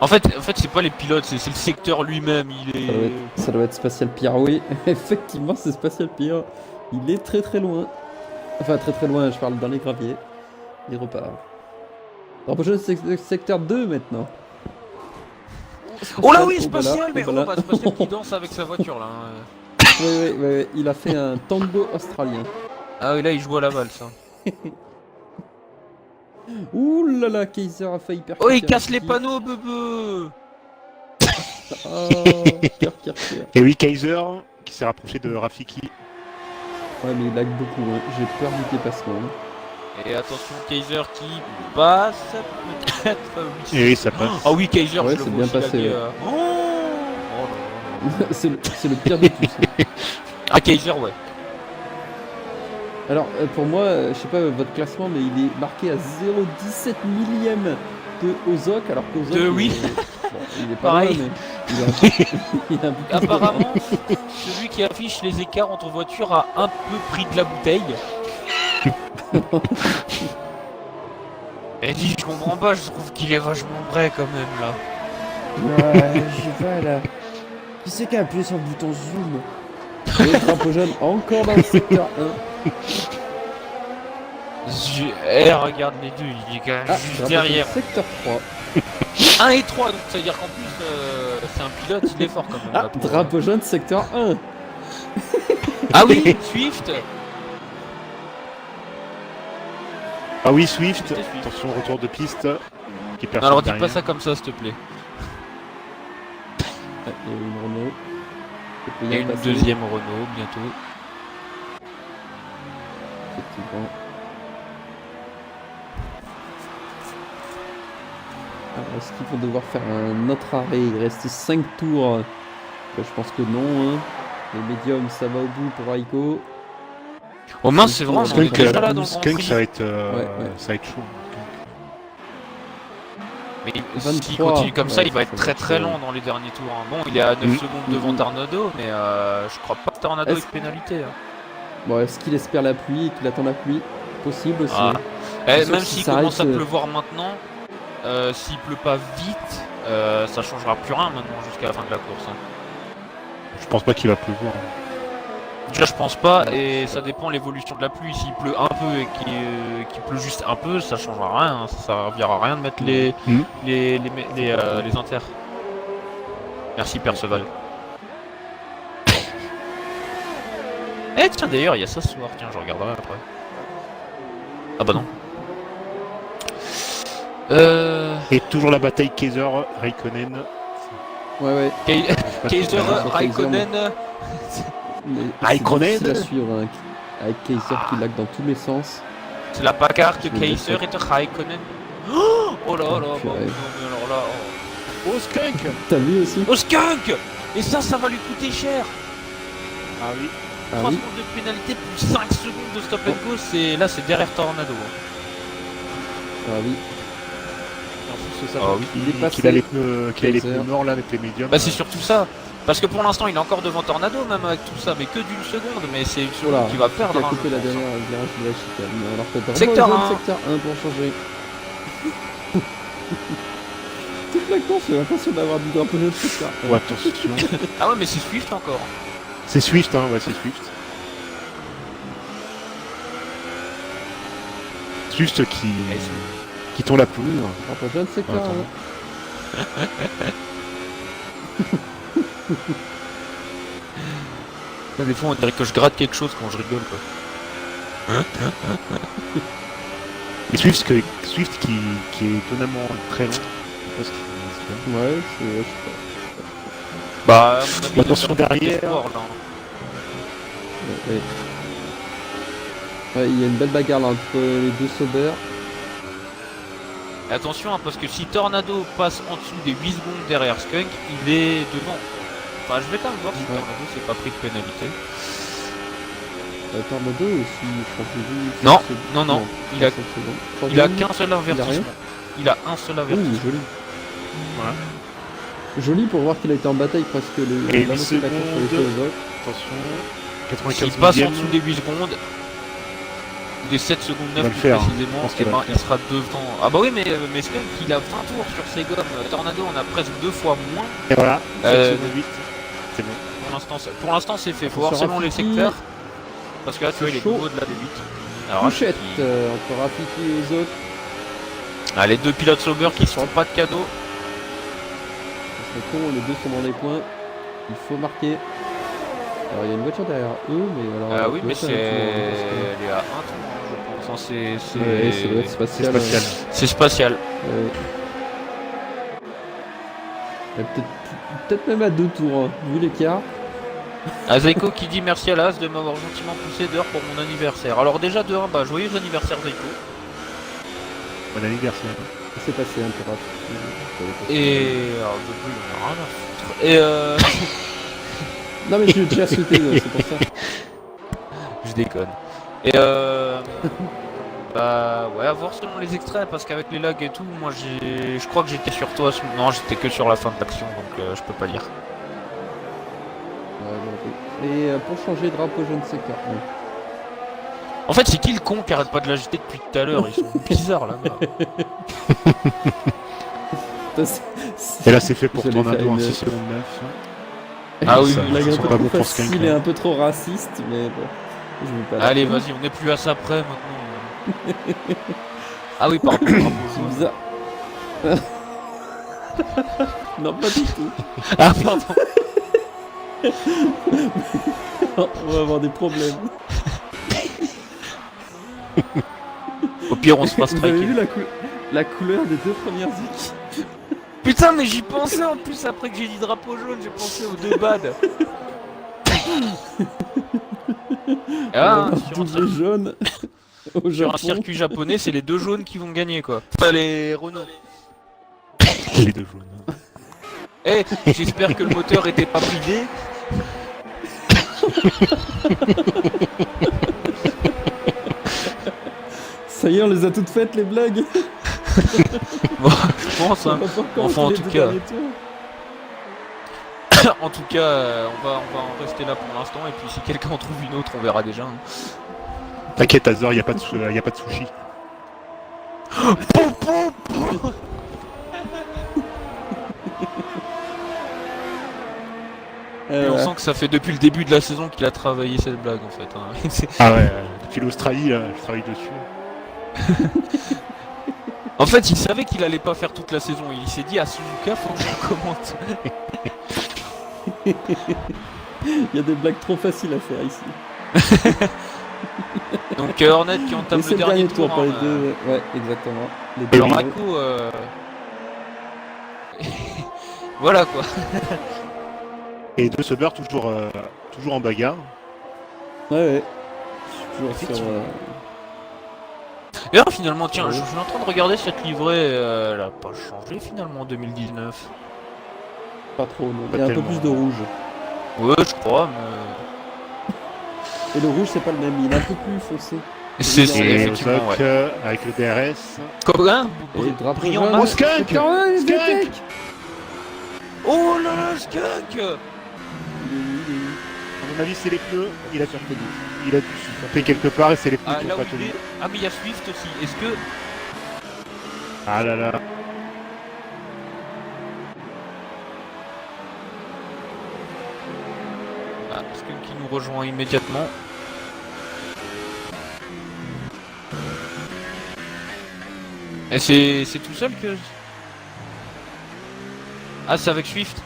En fait c'est pas les pilotes, c'est le secteur lui-même. Ça doit être Spatial Pierre, oui. Effectivement, c'est Spatial Pierre. Il est très très loin. Enfin, très très loin, je parle dans les graviers. Il repart. Drapeau jaune secteur 2 maintenant. Oh là oui, Oh, spatial, voilà, mais oh, voilà. oh, bah, spatial qui danse avec sa voiture là. Hein. Oui, il a fait un tango australien. Ah oui, là il joue à la valse. Hein. Ouh là là, Kaiser a failli perdre. Oh, il casse les panneaux, bebe. Oh, cœur. Et oui, Kaiser qui s'est rapproché de Rafiki. Ouais, mais il lag beaucoup, hein. J'ai peur du dépassement. Et attention, Kaiser qui passe, peut-être. Oui. Et oui, ça passe. Ah oui, Kaiser, Ouais, je le c'est vois bien aussi passé, laguer, ouais. Oh là là. c'est le pire de tous. Hein. Ah, Kaiser, ouais. Alors, pour moi, je sais pas votre classement, mais il est marqué à 0,17 millième de Ozok, alors qu'Ozok. De oui. Bon, il est pas Pareil. loin, mais il a, il a un peu plus de Apparemment, celui qui affiche les écarts entre voitures a un peu pris de la bouteille. Et dit, je comprends pas, je trouve qu'il est vachement vrai quand même là. Ouais, je sais pas là. Qui c'est qui a appuyé sur le bouton zoom? Le drapeau jaune encore dans le secteur 1. Regarde les deux, il est quand même Ah, juste drapeau derrière. jaune secteur 3. 1 et 3, donc ça veut dire qu'en plus, c'est un pilote, il est fort quand même. Ah, là, pour- drapeau jaune secteur 1. Ah oui, Swift. Ah oui, Swift. C'était Swift. Attention, retour de piste. Qui est Non, alors dis derrière. pas ça comme ça, s'il te plaît. Ah, il y a une Renault. Il y a une deuxième Renault bientôt. Effectivement. Alors, est-ce qu'ils vont devoir faire un autre arrêt? Il reste 5 tours. Je pense que non. Hein. Les médiums, ça va au bout pour Aiko. Oh mince, c'est vrai, on est Skunk, déjà là dans le Grand Skunk, Prix. ça va être, Ouais. ça va être chaud. Mais 23, s'il continue comme ça, ouais, il va ça être va très être très chaud. lent dans les derniers tours. Hein. Bon, il est à 9 Mm. secondes devant Tornado, mais je crois pas que Tornado Est-ce- ait pénalité. Hein. Bon, est-ce qu'il espère la pluie et qu'il attend la pluie? Possible aussi. Ah. C'est Eh, sûr même que si s'il ça commence à arrête, pleuvoir maintenant, s'il pleut pas vite, ça changera plus rien maintenant jusqu'à la fin de la course. Hein. Je pense pas qu'il va pleuvoir. Déjà, je pense pas, et ça dépend de l'évolution de la pluie. S'il pleut un peu et qu'il pleut juste un peu, ça changera rien. Hein. Ça servira à rien de mettre les inters. Merci Perceval. Eh tiens, d'ailleurs, il y a ça ce soir. Tiens, je regarderai après. Ah bah non. Et toujours la bataille Kaiser, Raikkonen. Ouais. Kaiser sur Kaiser, Raikkonen. Raikkonen. C'est difficile à suivre hein, avec Kaiser qui lag dans tous les sens. C'est la bagarre de Je vais Kaiser dire et de Raikkonen. Oh là là, Oh, purée. non, mais alors là. Oh, Skunk. T'as vu aussi? Oh Skunk. Et ça va lui coûter cher. Ah oui. Ah 3 oui. secondes de pénalité plus 5 secondes de stop and go, c'est derrière Tornado. Ah oui. En plus, c'est ça. Ah oui. Il est passé. Qu'il a les pneus Kaiser. morts là avec les médiums. Bah c'est surtout ça. Parce que pour l'instant il est encore devant Tornado même avec tout ça, mais que d'une seconde, mais c'est une seconde Voilà. qui va Qui perdre. a hein, coupé je la pense. dernière virage de la chicane. Alors que t'as Secteur vraiment 1. secteur 1 pour changer. Toute la course, j'ai l'impression d'avoir du drapeau de secteur. Oh, attention. Ah ouais mais c'est Swift encore. C'est Swift, hein, ouais, c'est Swift. Swift qui tombe la pelouse. Drapeau jaune secteur Attends. 1. Des fois on dirait que je gratte quelque chose quand je rigole quoi. Et Swift qui est étonnamment très long. Je sais pas ce qu'il fait. Ouais, je sais pas. Bah à mon avis, Attention il a perdu derrière. l'espoir, là. Ouais. Ouais, il y a une belle bagarre là entre les deux Sauber. Et attention hein, parce que si Tornado passe en dessous des 8 secondes derrière Skunk, il est devant. Enfin je vais quand même voir si Ouais. Tornado s'est pas pris de pénalité. Tornado aussi, je crois que j'ai vu. Non, ce- non, il a- 60 secondes. Il a Troisième. qu'un seul avertissement. Il a un seul Oui, avertissement. joli. Voilà. Joli pour voir qu'il a été en bataille presque le Et la moitié de la course sur les secondes. deux autres. Attention. S'il 95 passe en millième. dessous des 8 secondes, des 7 secondes 9 va le plus faire, hein. précisément, Je pense et qu'il va ben le faire. il sera devant. Ah bah oui mais Skunk il a 20 tours sur ses gommes. Tornado on a presque 2 fois moins. Et voilà. Euh, 7 secondes 8. C'est bon. Pour l'instant c'est fait. Faut voir Attention, selon les Rafiki. secteurs. Parce que là tu vois il est chaud. nouveau de la D8. Alors Couchette Rafiki. entre Rafiki et les autres. Ah, les deux pilotes Sauber qui se font pas de cadeaux. Ça serait con, les deux sont dans les points. Il faut marquer. Alors il y a une voiture derrière eux, mais alors. Ah oui mais l'autre, c'est. elle est toujours, parce Elle est à 1 tour je pense. Enfin, c'est. que- Ouais, ça doit être C'est spatial. spatial. C'est spatial. Ouais. Et peut-être même à 2 tours, hein, vu l'écart. Azeiko qui dit merci à l'As de m'avoir gentiment poussé d'heure pour mon anniversaire. Alors déjà de 1, bah joyeux anniversaire Zeiko. Bon anniversaire. C'est passé un peu rapide. Et alors de plus on a rien à foutre. Et Non mais je l'ai déjà sauté, c'est pour ça. je déconne. Et bah ouais à voir selon les extraits parce qu'avec les lags et tout, moi je crois que j'étais sur toi. Non j'étais que sur la fin de l'action donc je peux pas lire. Ouais, bon, et pour changer de drapeau jaune secteur 1. En fait c'est qui le con qui arrête pas de l'agiter depuis tout à l'heure. Ils sont bizarres là-bas. Et là c'est fait pour J'allais Tornado faire en une- 6 secondes 9. Ah oui, Ça, oui, blague ça un sent peu pas trop bon pour facile Skunk, et hein. un peu trop raciste, mais bon, je veux pas. la Allez faire. vas-y on est plus à ça près maintenant. Ah oui pardon. C'est bizarre. Non, pas du tout. Ah pardon. On va avoir des problèmes. Au pire on se passe Vous avez striker. vu la couleur des deux premières équipes? Putain mais j'y pensais en plus après que j'ai dit drapeau jaune, j'ai pensé aux deux bad. On va Ah, avoir sur, un doublé jaune au sur un Japon. circuit japonais, c'est les deux jaunes qui vont gagner quoi. Pas les Renault. Les deux jaunes. Eh, j'espère que le moteur était pas bridé. Ça y est, on les a toutes faites les blagues. Bon, je pense hein. On va pas encore Enfin, en les tout deux cas. derniers tours. En tout cas, on va en rester là pour l'instant et puis si quelqu'un en trouve une autre, on verra déjà. Hein. T'inquiète Azor, y a pas de sushi. Et on sent que ça fait depuis le début de la saison qu'il a travaillé cette blague en fait. Hein. C'est- Ah ouais, depuis l'Australie, je travaille dessus. En fait, il savait qu'il allait pas faire toute la saison. Il s'est dit à Suzuka, faut que je commente. Il y a des blagues trop faciles à faire ici. Donc Hornet qui entame Et le c'est le dernier dernier tour tour. pour les hein, deux. Ouais, exactement. Les deux Alors nouveaux. Rako, Voilà quoi. Et deux Sauber toujours en bagarre. Ouais. Je suis toujours sur. Effectivement. Et là, finalement, tiens, Ouais. je suis en train de regarder cette livrée, elle a pas changé finalement en 2019. Pas trop, non. Pas Il y a un peu tellement. plus de rouge. Ouais, je crois, mais. Et le rouge, c'est pas le même, il est un peu plus foncé. C'est Et Et effectivement, Ozok ouais. avec le DRS. Comme un Et le drapeau brillant jaune. Oh, masque. Skunk C'est Caroline Skunk Vitek. Oh là là, Skunk! À mon avis, c'est les pneus. Il a dû se tromper quelque part et c'est les pneus Ah, qui là ont où pas il tenu. est. Ah, mais il y a Swift aussi. Est-ce que. Ah là là. Ah, Skunk qui nous rejoint immédiatement. Et c'est tout seul que. Ah, c'est avec Swift.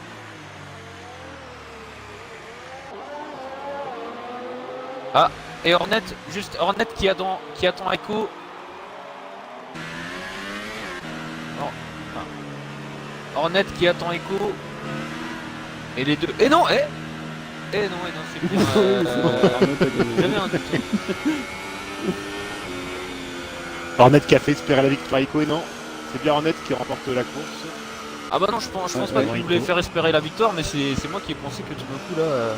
Ah, et Hornet, juste Hornet qui attend Echo. Non. Ah. Hornet qui attend Echo. Et les deux. Et non, non, c'est bien. J'avais un doute. Hornet qui a fait espérer la victoire à Ico et non. C'est bien Hornet qui remporte la course. Ah bah non, je pense pas qu'il voulait faire espérer la victoire, mais c'est moi qui ai pensé que tout d'un coup là.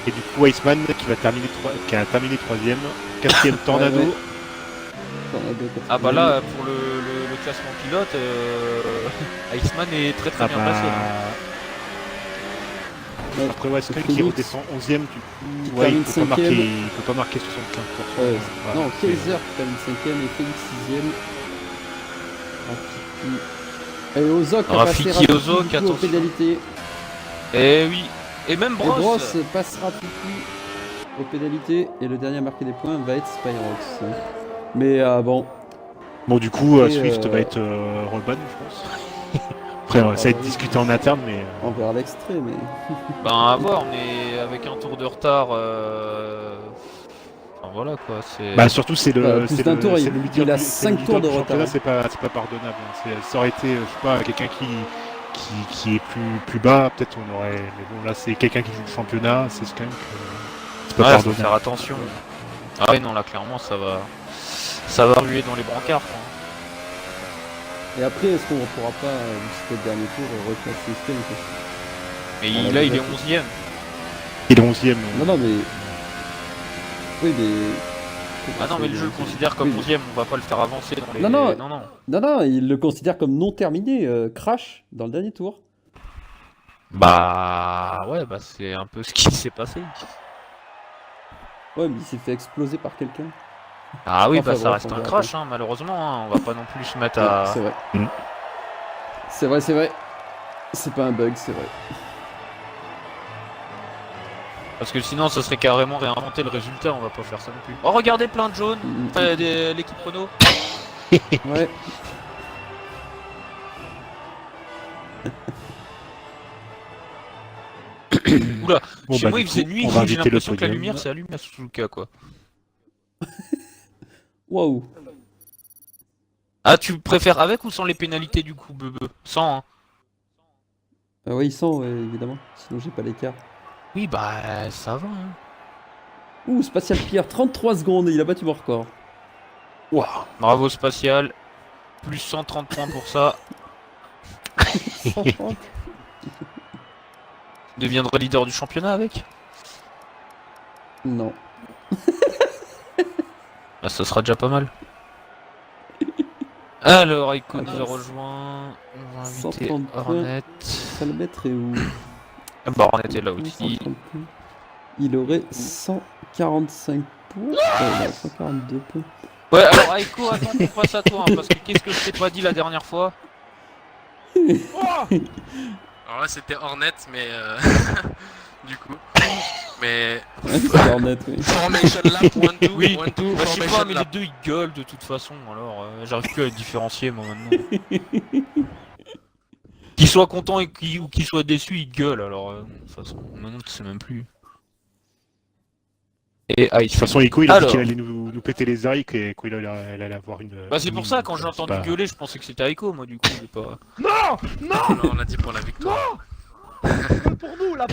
Et du coup, Iceman qui a terminé troisième. Quatrième Tornado. Ouais. Tornado, Ah bah là, pour le classement pilote, Iceman est très Ah bien placé. Là. Ouais. Après, ouais, Skunk qui Phoenix. redescend 11ème, du coup, Qui ouais, termine il cinquième. peut pas marquer 75%. Ouais, Voilà, non, c'est- Kaiser qui termine 5ème et Félix 6ème. Et Ozok a Rafiki, passé Rafiki Ozok, du coup, aux attention. pénalités. Et oui, et même Et Bross. Bross passe Rafiki aux pénalités. Et le dernier à marquer des points va être Spyrox. Mais bon, Bon, du coup, Et, Swift va être reban, je pense. Après, ça va être discuté en interne, mais. on verra l'extrait. Mais Ben à voir, mais avec un tour de retard. Enfin voilà quoi, c'est. Bah, surtout, c'est Bah, le. plus c'est d'un le- tour, c'est le leader il a du- c'est 5 le leader tours de du championnat, retard. c'est pas pardonnable. Hein. Ça aurait été, je sais pas, quelqu'un qui est plus bas, peut-être on aurait. Mais bon, là, c'est quelqu'un qui joue le championnat, c'est Skunk. C'est pas Ouais, faut pardonnable. faire attention. Ah ouais non là clairement ça va ruer dans les brancards. Quoi. Et après, est-ce qu'on ne pourra pas, jusqu'au dernier tour, reclasser Skunk? Mais On l'a là il déjà est fait. 11ème. Il est 11ème. Non, mais. Oui, mais. Ah non mais le jeu le considère comme Oui. 11ème, on va pas le faire avancer dans les. Non, non. non. Non, il le considère comme non terminé. Crash dans le dernier tour. Bah ouais bah c'est un peu ce qui s'est passé. Ouais, mais il s'est fait exploser par quelqu'un. Ah oui Enfin, bah ça bref, reste on un verra crash hein, malheureusement, hein. On va pas non plus se mettre Ouais, à. c'est vrai. Mm. C'est vrai. C'est pas un bug, c'est vrai. Parce que sinon ça serait carrément réinventer le résultat, on va pas faire ça non plus. Oh regardez plein de jaunes, l'équipe Renault. Ouais. Oula, Bon, chez bah, moi du il faisait coup, nuit, on va j'ai inviter le l'impression que la podium. lumière s'est allumée à Suzuka quoi. Waouh. Ah tu préfères avec ou sans les pénalités du coup bebe? Sans hein. Ah ouais, il sent, ouais, évidemment. Sinon, j'ai pas l'écart. Oui bah ça va hein. Ouh, Spatial Pierre, 33 secondes et il a battu mon record. Waouh. Bravo Spatial, plus 130 points pour ça. 130. Tu deviendras leader du championnat avec? Non. Bah ça sera déjà pas mal. Alors Icon nous a Attends. rejoint, on va inviter 130 points. Hornet. Ça le mettrait où? Ah bah Hornet est là aussi. 130 points. Il aurait 145 points. Non, 142 points. Ouais alors Aiko attends qu'on passe à toi hein, parce que qu'est-ce que je t'ai pas dit la dernière fois? Alors là c'était Hornet mais du coup. Mais Ouais, c'est Hornet, oui. Formation Lap 1-2, Oui. 1-2, Bah, je sais Formation pas mais les Lap. deux ils gueulent de toute façon alors j'arrive plus à les différencier moi maintenant. Qu'ils soient contents ou qu'ils soient déçus ils gueulent alors de toute façon maintenant tu sais même plus. Et De Ice. toute façon, Echo, il a dit Alors. qu'il allait nous péter les oreilles et qu'il allait avoir une. Bah c'est pour ça, quand j'ai c'est entendu pas- gueuler, je pensais que c'était Aiko, moi du coup, j'ai pas... Non, non, Non, on l'a dit pour la victoire. pour nous là,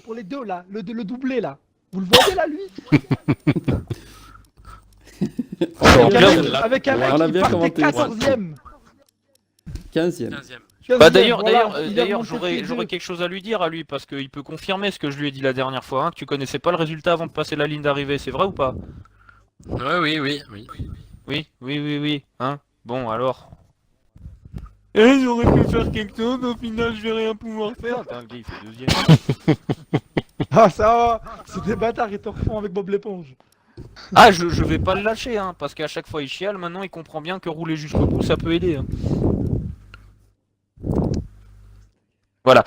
pour les deux là, le doublé là. Vous le voyez là, lui En Avec clair, un on mec- l'a- avec un Ouais, mec on l'a qui bien partait commenté, 14ème. 15e. 15ème. Bah d'ailleurs, Voilà, d'ailleurs, il a d'ailleurs, remonté j'aurais T2. quelque chose à lui dire à lui, parce qu'il peut confirmer ce que je lui ai dit la dernière fois, hein, que tu connaissais pas le résultat avant de passer la ligne d'arrivée, c'est vrai ou pas? Ouais, oui. Oui, hein? Bon, alors... Eh, j'aurais pu faire quelque chose, au final je vais rien pouvoir faire. Attends, le gars, il fait deuxième. Ah ça va, c'est des bâtards, ils te refont avec Bob l'éponge. Ah, je vais pas le lâcher, hein, parce qu'à chaque fois il chiale, maintenant il comprend bien que rouler jusqu'au bout, ça peut aider. Hein. Voilà.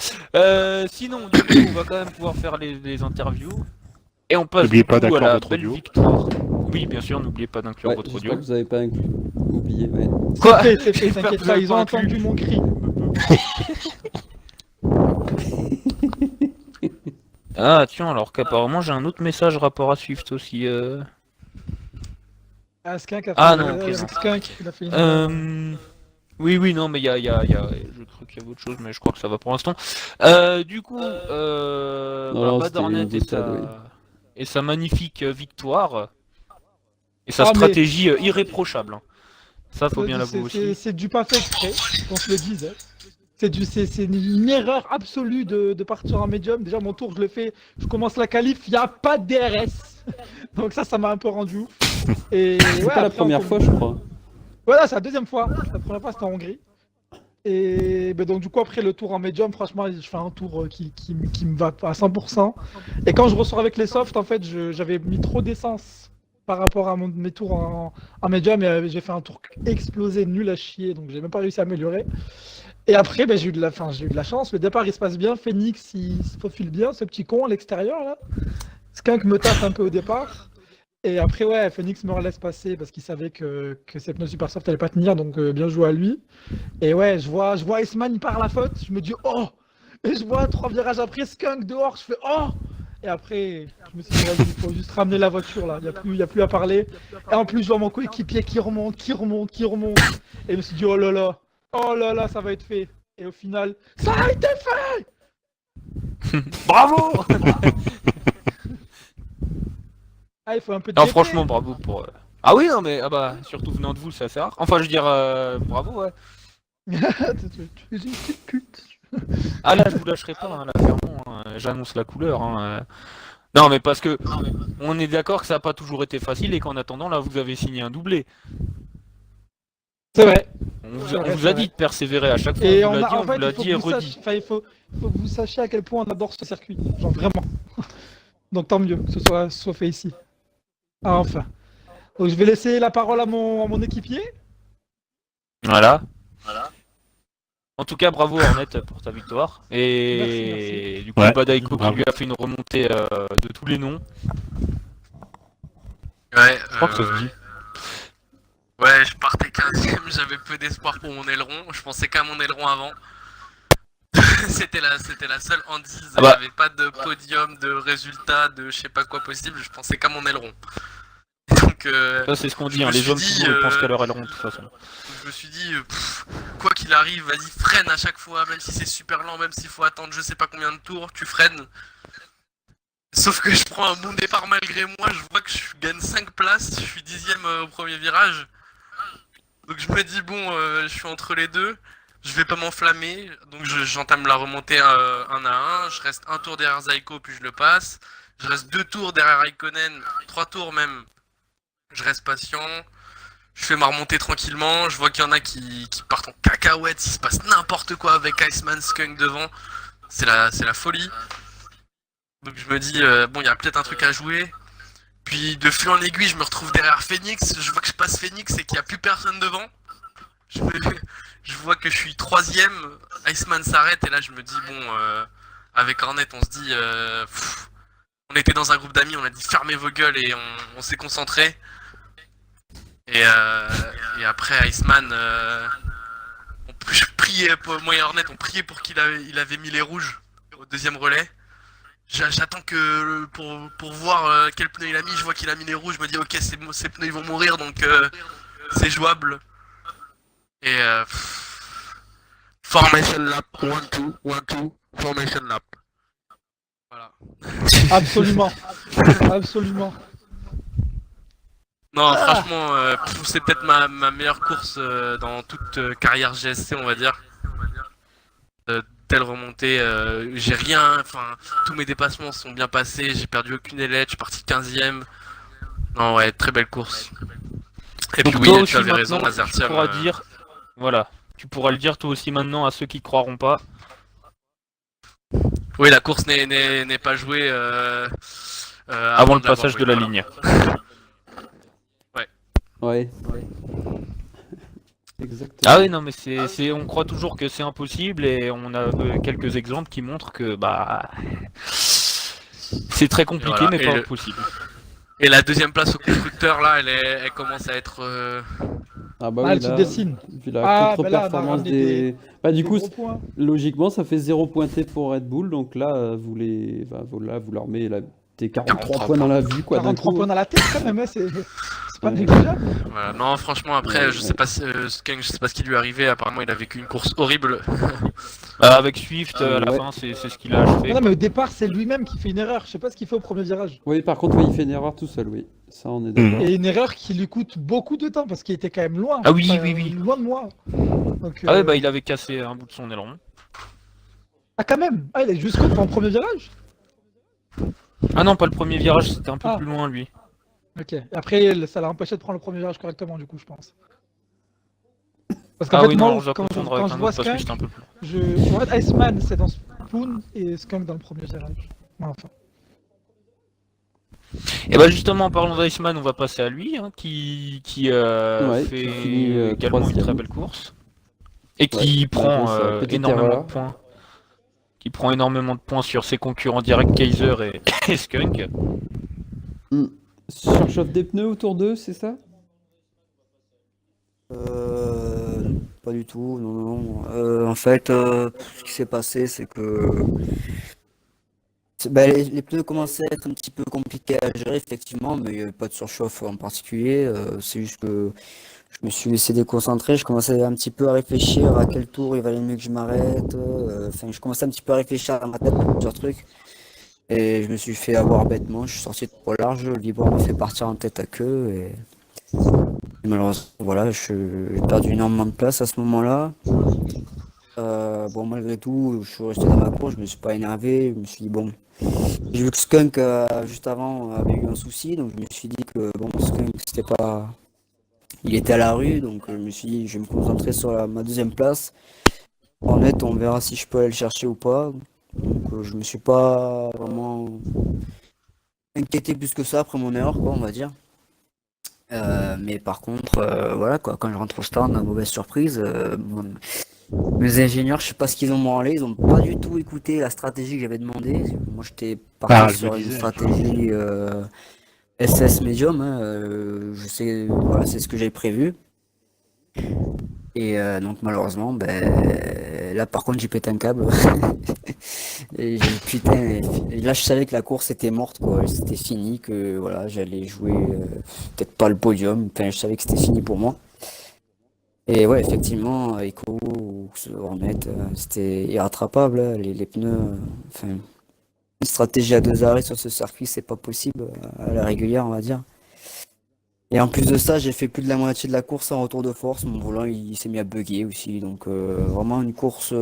Sinon, du coup, on va quand même pouvoir faire les interviews. Et on passe N'oubliez du pas coup à d'inclure la votre belle audio. victoire. Oui, bien sûr, n'oubliez pas d'inclure Ouais, votre j'espère audio. que vous avez pas oublié, ouais. Quoi? C'est fait, J'espère t'inquiète que vous pas, avez ils ont pas entendu inclus. mon cri. Ah, tiens, alors qu'apparemment j'ai un autre message rapport à Swift aussi. Ah, Skunk a fait Ah, une- non, ok, avec non. Skunk, il a fait une... Oui, non, mais je crois qu'il y a autre chose, mais je crois que ça va pour l'instant. Du coup, non, Bad c'était Hornet une boutade, oui. et sa magnifique victoire, et sa Ah, mais- stratégie irréprochable. Hein. Ça, faut bien l'avouer aussi. C'est du pas fait exprès, qu'on se le dise. C'est une erreur absolue de partir en médium. Déjà, mon tour, je le fais, je commence la qualif, il n'y a pas de DRS. Donc ça m'a un peu rendu ouf. Et C'est ouais, pas la après, première fois, je crois. Voilà, c'est la deuxième fois. La première fois, c'était en Hongrie. Et ben, donc, du coup, après le tour en médium, franchement, je fais un tour qui me va à 100%. Et quand je ressors avec les softs, en fait, j'avais mis trop d'essence par rapport à mes tours en médium. Et j'ai fait un tour explosé, nul à chier. Donc, j'ai même pas réussi à améliorer. Et après, ben, j'ai eu de la chance. Le départ, il se passe bien. Phoenix, il se faufile bien, ce petit con à l'extérieur, là. Skunk me tape un peu au départ. Et après, ouais, Phoenix me laisse passer parce qu'il savait que cette pneu Supersoft allait pas tenir, donc bien joué à lui. Et ouais, je vois Iceman, il part à la faute, je me dis oh! Et je vois 3 virages après, Skunk dehors, je fais oh! Et après, je me suis dit, vas-y, il faut juste ramener la voiture là, il y a plus à parler. Et en plus, je vois mon coéquipier qui remonte. Et je me suis dit oh là là, ça va être fait. Et au final, ça a été fait! Bravo! Ah, il faut un peu de Non, gaieté. franchement, bravo pour. Ah oui, non, mais surtout venant de vous, c'est assez rare. Enfin, je veux dire, bravo, ouais. Tu es une petite pute. Ah là, je vous lâcherai pas, hein, là, clairement. Hein, j'annonce la couleur. Hein. Non, mais parce que on est d'accord que ça n'a pas toujours été facile et qu'en attendant, là, vous avez signé un doublé. C'est vrai. On C'est vrai, vous c'est a vrai. dit de persévérer à chaque fois. Et On vous l'a dit, en on fait, vous l'a il faut dit et que vous redit. sachiez, enfin, il faut que vous sachiez à quel point on adore ce circuit. Genre vraiment. Donc tant mieux que ce soit fait ici. Ah, enfin. Donc je vais laisser la parole à mon équipier. Voilà. En tout cas, bravo Hornet pour ta victoire. Et Merci. du coup, Ouais, Badaiko qui bravo. lui a fait une remontée de tous les noms. Ouais, Je crois que ça se dit. Ouais, je partais 15ème, j'avais peu d'espoir pour mon aileron. Je pensais qu'à mon aileron avant. c'était la seule handise. Ah bah. Il n'y avait pas de podium, de résultat, de je sais pas quoi possible. Je pensais qu'à mon aileron. Donc, Ça, c'est ce qu'on dit. je Hein. me Les suis hommes, dit, toujours, ils pensent qu'à leur aileron, de toute façon. je me suis dit, quoi qu'il arrive, vas-y, freine à chaque fois, même si c'est super lent, même s'il faut attendre je sais pas combien de tours, tu freines. Sauf que je prends un bon départ malgré moi, je vois que je gagne 5 places, je suis 10ème au premier virage. Donc je me dis, bon, je suis entre les deux, je vais pas m'enflammer, donc j'entame la remontée 1 à 1, je reste un tour derrière Zaiko, puis je le passe. Je reste 2 tours derrière Raikkonen, 3 tours même, je reste patient. Je fais ma remontée tranquillement, je vois qu'il y en a qui partent en cacahuète, il se passe n'importe quoi avec Iceman Skunk devant, c'est la folie. Donc je me dis, bon, il y a peut-être un truc à jouer. Puis de fil en aiguille, je me retrouve derrière Phoenix, je vois que je passe Phoenix et qu'il n'y a plus personne devant. Je vois que je suis 3ème, Iceman s'arrête et là je me dis, bon, avec Hornet on se dit, on était dans un groupe d'amis, on a dit fermez vos gueules et on s'est concentré. Et après Iceman, je priais, moi et Hornet, on priait pour qu'il avait mis les rouges au deuxième relais. J'attends que pour voir quel pneu il a mis, je vois qu'il a mis les rouges, je me dis ok ces pneus ils vont mourir donc c'est jouable. Et formation lap, 1-2, 1-2, formation lap. Voilà. Absolument. Absolument. Non, franchement, c'est peut-être ma meilleure course dans toute carrière GSC, on va dire. Telle remontée, j'ai rien, enfin, tous mes dépassements sont bien passés, j'ai perdu aucune ailette, je suis parti 15ème. Non, ouais, très belle course. Et puis Donc oui, toi tu aussi avais raison, maintenant, tu Azertium. pourras dire, voilà, tu pourras le dire toi aussi maintenant à ceux qui croiront pas. Oui, la course n'est pas jouée Avant le de l'avoir passage jouée, de la voilà. ligne. Ouais. Exactement. Ah oui, non, mais on croit toujours que c'est impossible et on a quelques exemples qui montrent que bah c'est très compliqué Voilà, mais et pas le- impossible. Et la deuxième place au constructeur, là, elle commence à être... Ah bah Ah, oui, elle se là, dessine. vu la Ah, bah là, on a contre-performance ramené des... Bah du Des coup, gros points. logiquement, ça fait 0 pointé pour Red Bull, donc là, vous leur mettez tes 43 43 points dans la vue, quoi, d'un 43 coup. points dans la tête quand même, hein, c'est pas Ouais. négligeable. Voilà. Non, franchement, après, Ouais, je sais pas si, Skunk, je sais pas ce qui lui est arrivé. Apparemment, il a vécu une course horrible. Avec Swift à la Ouais. fin c'est ce qu'il a achevé. Non, mais au départ, c'est lui-même qui fait une erreur. Je sais pas ce qu'il fait au premier virage. Oui, par contre, ouais, il fait une erreur tout seul, oui. Ça, on est d'accord. Et une erreur qui lui coûte beaucoup de temps parce qu'il était quand même loin. Ah oui, oui. Loin de moi. Donc, Ah ouais bah il avait cassé un bout de son aileron. Ah, quand même. Ah, il est jusqu'au en premier virage. Ah non pas le premier virage c'était un peu Ah. plus loin lui. Ok. Et après, ça l'a empêché de prendre le premier virage correctement, du coup, je pense. Parce qu'en Ah fait, oui moi, non je dois quand confondre avec je un vois autre parce que Skunk, j'étais un peu plus loin. en fait, Iceman, c'est dans Spoon et Skunk dans le premier virage. Enfin. Et bah justement en parlant d'Iceman on va passer à lui hein, qui Ouais, fait qui finit, également une troisième. très belle course. Et qui Ouais, prend malgré sa petite énormément erreur. de points. Qui prend énormément de points sur ses concurrents directs Kaiser et Skunk. Surchauffe des pneus autour d'eux, c'est ça? Pas du tout, non, non. En fait, ce qui s'est passé, c'est que les pneus commençaient à être un petit peu compliqués à gérer, effectivement, mais il n'y avait pas de surchauffe en particulier. C'est juste que je me suis laissé déconcentrer. Je commençais un petit peu à réfléchir à quel tour il valait mieux que je m'arrête. Enfin, je commençais un petit peu à réfléchir à ma tête à plusieurs trucs. Et je me suis fait avoir bêtement. Je suis sorti trop large. Le vibrant m'a fait partir en tête à queue. Et malheureusement, voilà, j'ai perdu énormément de place à ce moment-là. Bon, malgré tout, je suis resté dans ma course, je me suis pas énervé, je me suis dit, bon, j'ai vu que Skunk, juste avant, avait eu un souci, donc je me suis dit que, bon, Skunk, c'était pas... Il était à la rue, donc je me suis dit, je vais me concentrer sur ma deuxième place. En net, on verra si je peux aller le chercher ou pas. Donc je me suis pas vraiment inquiété plus que ça après mon erreur, quoi, on va dire. Mais par contre, voilà quoi, quand je rentre au stand, mauvaise surprise. Mes ingénieurs, je sais pas ce qu'ils ont branlé, ils ont pas du tout écouté la stratégie que j'avais demandé. Moi, j'étais Ah, parti je sur me une disais. stratégie SS Medium. Hein, je sais, voilà, c'est ce que j'avais prévu. Et donc malheureusement, ben là par contre j'ai pété un câble. Et putain, et là je savais que la course était morte quoi, c'était fini, que voilà j'allais jouer peut-être pas le podium, enfin je savais que c'était fini pour moi. Et ouais effectivement, Echo ou Hornet, c'était irrattrapable, hein, les pneus, enfin une stratégie à 2 arrêts sur ce circuit c'est pas possible à la régulière on va dire. Et en plus de ça, j'ai fait plus de la moitié de la course en retour de force. Mon volant, il s'est mis à bugger aussi. Donc, vraiment une course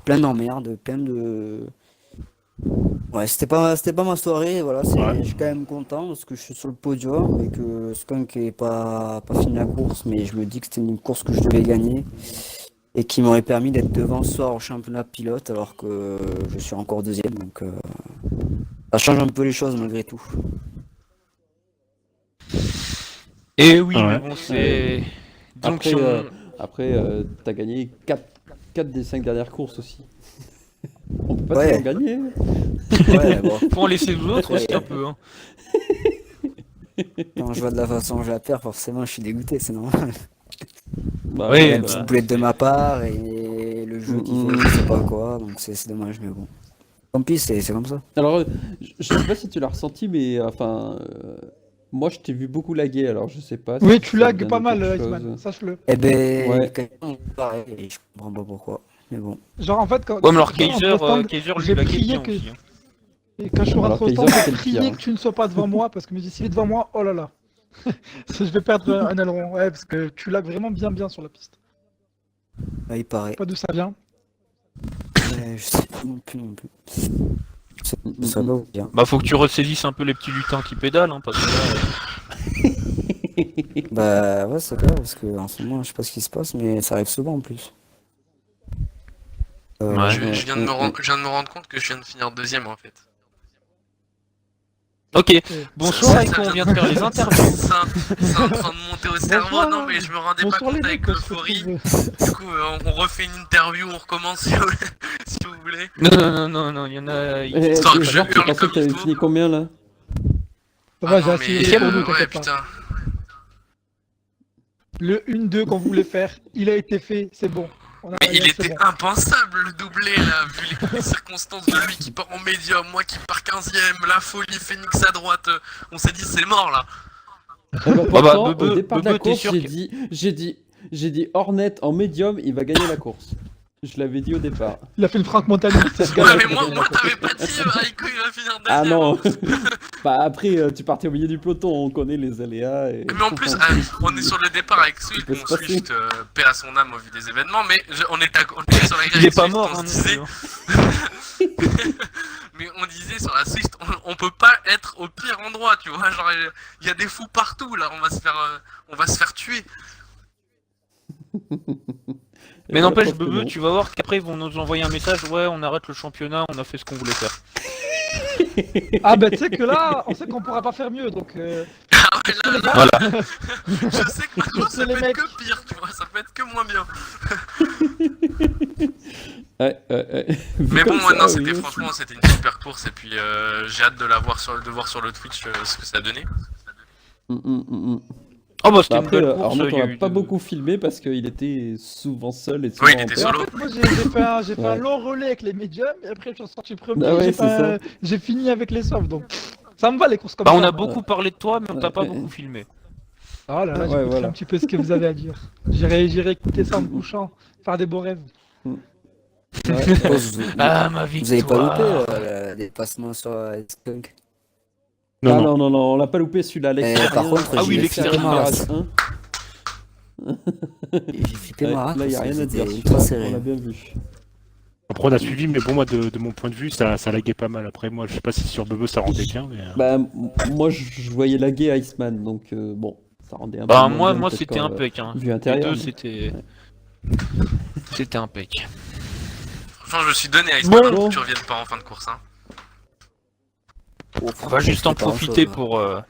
pleine d'emmerdes, pleine de... Ouais, c'était pas ma soirée. Voilà, Ouais. je suis quand même content parce que je suis sur le podium et que Skunk est pas fini la course. Mais je me dis que c'était une course que je devais gagner et qui m'aurait permis d'être devant ce soir au championnat pilote alors que je suis encore deuxième. Donc, ça change un peu les choses malgré tout. Et oui Ouais. mais bon c'est... Disons que Après, si on- après t'as gagné 4 des 5 dernières courses aussi. On peut pas Ouais. toujours gagner. Ouais, bon. faut en laisser aux autres aussi un peu hein. Quand je vois de la façon dont je la perds, forcément, je suis dégoûté, c'est normal. Bah, Oui, Il y a bah. une petite boulette de ma part et le jeu qui fait je sais pas quoi, donc c'est dommage, mais bon. Tant pis, c'est comme ça. Alors, je sais pas si tu l'as ressenti, mais enfin, moi je t'ai vu beaucoup laguer, alors je sais pas. Oui, si tu ça lagues vient pas de mal, quelque Iceman, chose. sache-le. Eh ben, Ouais. quelqu'un est pareil, et je comprends pas pourquoi. Mais bon. Genre, en fait, quand, Ouais, mais alors quand je suis rentré au stand, Kaiser lui j'ai laguait prié bien que- aussi. Hein. et quand je suis Alors, rentré au Kaiser, stand, c'était j'ai le prié pire. que tu ne sois pas devant moi, parce que je me dis, s'il est devant moi, oh là là. Je vais perdre un aileron, ouais, parce que tu lagues vraiment bien sur la piste. Ouais, il paraît. Pas d'où ça vient. Je sais pas non plus. Je saurais pas vous dire. Bah faut que tu ressaisisses un peu les petits lutins qui pédalent, hein, parce que là, Bah ouais, c'est clair, parce que en ce moment, je sais pas ce qui se passe, mais ça arrive souvent en plus. Ouais. Je viens de me rendre compte que je viens de finir deuxième en fait. Ok, Et- bonsoir Ça- Eiko, ça on vient- vient de faire les interviews. C'est en train de monter au cerveau, Bonsoir. non mais je me rendais pas Bonsoir les compte mecs, avec on se l'euphorie. retrouve. Du coup, on refait une interview, on recommence si vous, si vous voulez. Non, il y en a... Histoire que je Genre, tu hurle pensais comme que t'avais il faut. fini combien là? Ça va, Ah j'ai non, assis mais- pour nous, ouais, t'inquiète pas. putain. Le 1-2 qu'on voulait faire, il a été fait, c'est bon. On a- Mais il c'est était bon. impensable le doublé là, vu les circonstances de lui qui part en médium, moi qui pars 15ème, la folie, Phoenix à droite, on s'est dit c'est mort là. Pourtant, au Bebe, départ de la Bebe, t'es course, sûr j'ai dit Hornet en médium, il va gagner la course. Je l'avais dit au départ. Il a fait une Franck Montagny. c'est ce Ouais, gars-là mais qui a moi, gagné moi la course. t'avais pas dit Aiko il va finir deuxième. Ah non. hein. Bah après, tu partais au milieu du peloton, on connaît les aléas. Et... Mais en plus, on est sur le départ avec Swift, peut bon se passer. Swift, paix à son âme au vu des événements, mais on était sur la grille Il est avec pas Swift, mort, on hein, se disait, non plus, hein. mais on disait sur la Swift, on peut pas être au pire endroit, tu vois, genre il y a des fous partout là, on va se faire tuer. Mais Et n'empêche, voilà, parce que Bebe, non. tu vas voir qu'après ils vont nous envoyer un message, ouais, on arrête le championnat, on a fait ce qu'on voulait faire. Ah bah tu sais que là, on sait qu'on pourra pas faire mieux, donc... Ah ouais, là, là, Voilà. je sais que maintenant ça les peut mecs. être que pire, tu vois, ça peut être que moins bien. Ouais. Vu Mais bon, comme ça, non, oui, c'était aussi. franchement, c'était une super course, et puis j'ai hâte de voir sur le Twitch ce que ça a donné. Mm. Oh bah c'était Bah une après, belle course, Arnaud, il y on a l'a eu pas de- beaucoup filmé parce qu'il était souvent seul et souvent Oui, il en était perte. solo. En fait, moi j'ai fait un Ouais. long relais avec les médiums, et après je suis sorti premier, Bah ouais, j'ai c'est ça. j'ai fini avec les softs, donc ça me va les courses comme Bah ça. on a moi. beaucoup parlé de toi, mais on t'a pas Ouais. beaucoup filmé. Ah là là, Ouais, j'écouterai voilà. un petit peu ce que vous avez à dire. J'irai écouter ça en me couchant, faire des beaux rêves. Ouais. Je suppose que Ah ma vous avez pas victoire. loupé le dépassement sur Skunk. Ah Non. non, on l'a pas loupé celui-là. L'extérieur. par contre, Ah oui, j'ai l'extérieur, flippé ma race. virage 1. J'ai flippé Ouais, ma race. là, y a parce que rien à dire. c'était celui-là, ultra on serré. l'a bien vu. Après, on a suivi, mais bon, moi, de mon point de vue, ça laguait pas mal. Après, moi, je sais pas si sur Bebe ça rendait bien, mais. Bah, moi, je voyais laguer Iceman, donc bon, ça rendait un peu. Bah moins bien, moi peut-être c'était quand, impec, hein. Vu Les intérieur. deux mais- c'était... C'était impec. Franchement, je me suis donné à Iceman Bon. pour que tu reviennes pas en fin de course. Hein. On va juste en C'était pas profiter grand-chose.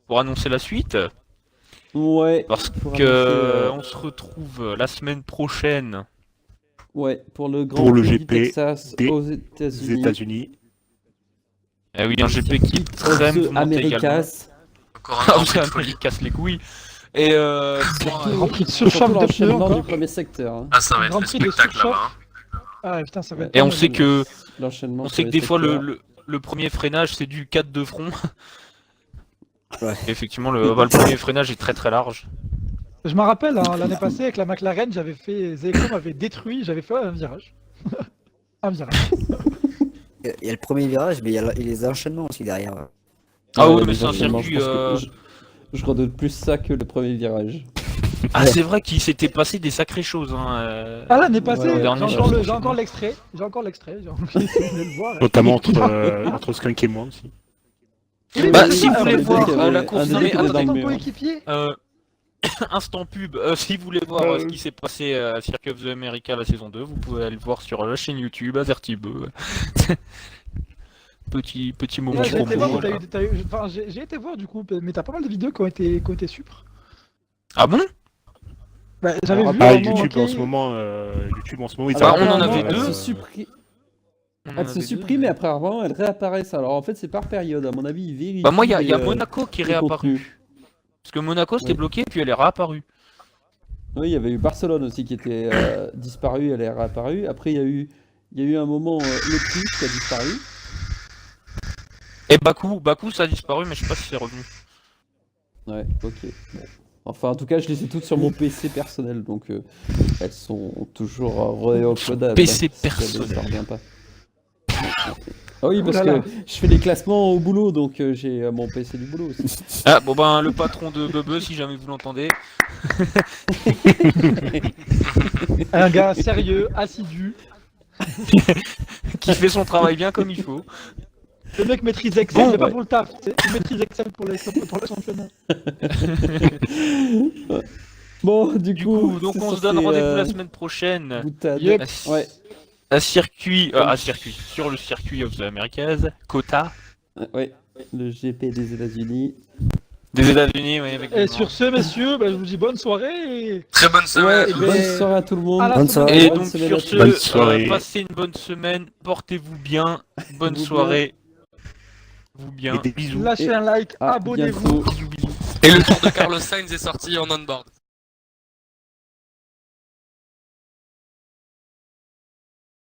pour annoncer la suite. Ouais. Parce pour que annoncer, on se retrouve la semaine prochaine. Ouais, pour le Grand Pour le Prix du GP Texas des aux Les États-Unis. États-Unis. Eh oui, un GP qui Of traîne the Americas. Encore un Ah grand oui, prix de un folie. qui casse les couilles. Et Grand prix de Surtout surchauffe de pneus l'enchaînement encore. du premier secteur. Hein. Ah, ça va être Grand le prix de spectacle surchauffe. là-bas. hein. Ah putain, ça va être... et on pas sait mal. que L'enchaînement. on sait que des fois le premier freinage c'est du 4 de front. Ouais. Et effectivement le premier freinage est très très large. Je me rappelle, hein, l'année passée avec la McLaren, j'avais fait... Zeko m'avait détruit, j'avais fait un virage. Un virage. Il y a le premier virage, mais il y a les enchaînements aussi derrière. Ah ouais, les mais c'est un enchaînements, circuit, je pense que je redoute plus ça que le premier virage. Ah c'est vrai qu'il s'était passé des sacrées choses hein. Ah l'année passée, Ouais, dernier j'ai encore l'extrait. J'ai encore l'extrait, si vous voulez le voir. Notamment entre Skunk et moi aussi. Oui, Bah, mais si c'est vous ça, voulez mais voir qu'il y avait la course, un non des mais deux qui était attendez, dans ton le mur. coéquipier. instant pub, si vous voulez voir ce qui s'est passé à Circuit of the America la saison 2, vous pouvez aller le voir sur la chaîne YouTube Azertibeu. petit moment Ouais, j'ai été voir, promo. mais Voilà. enfin, j'ai été voir du coup, mais t'as pas mal de vidéos qui ont été supres. Ah bon? Bah, j'avais Alors, vu Ah, vraiment, YouTube ok. en ce moment, ils bah, arrêtent on en pas, avait euh, deux. Elle se supprime. On en Elle se avait deux, supprime mais- et après avant elles réapparaissent. Alors en fait c'est par période. À mon avis ils vérifient. Bah moi il y a les, Monaco qui est les réapparu. contenus. Parce que Monaco c'était Oui. bloqué puis elle est réapparue. Oui, il y avait eu Barcelone aussi qui était disparu, elle est réapparue. Après, il y a eu Il y a eu un moment l'Autriche qui a disparu. Et Bakou, ça a disparu, mais je sais pas si c'est revenu. Ouais, ok. Bon. Enfin, en tout cas, je les ai toutes sur mon PC personnel, donc elles sont toujours réuploadables. PC hein, si jamais personnel. ça revient pas. Ah oui, parce Oh là là. que je fais les classements au boulot, donc j'ai mon PC du boulot aussi. Ah, bon ben, le patron de Bebe, si jamais vous l'entendez. Un gars sérieux, assidu. Qui fait son travail bien comme il faut. Le mec maîtrise Excel, Bon, mais pas ouais. pour le taf. Tu sais. Il maîtrise Excel pour le championnat. Bon, Du coup, donc c'est on se sur donne ces, rendez-vous la semaine prochaine. boutades. Yep. Ouais. Sur le circuit of the Americas, Kota, Ouais, le GP des États-Unis. des États-Unis, ouais, avec Et des sur ce, messieurs, bah, je vous dis bonne soirée. Et... Très bonne semaine à Ouais, tous. ben, bonne soirée à tout le monde. à la Bonne semaine soirée. Et Bonne donc semaine sur à ce, tous. Bonne soirée. passez une bonne semaine, portez-vous bien, bonne Vous soirée, vous bien. Et des bisous. Lâchez un like, À abonnez-vous. bientôt. Bisous, bisous. Et le tour de Carlos Sainz est sorti en on-board.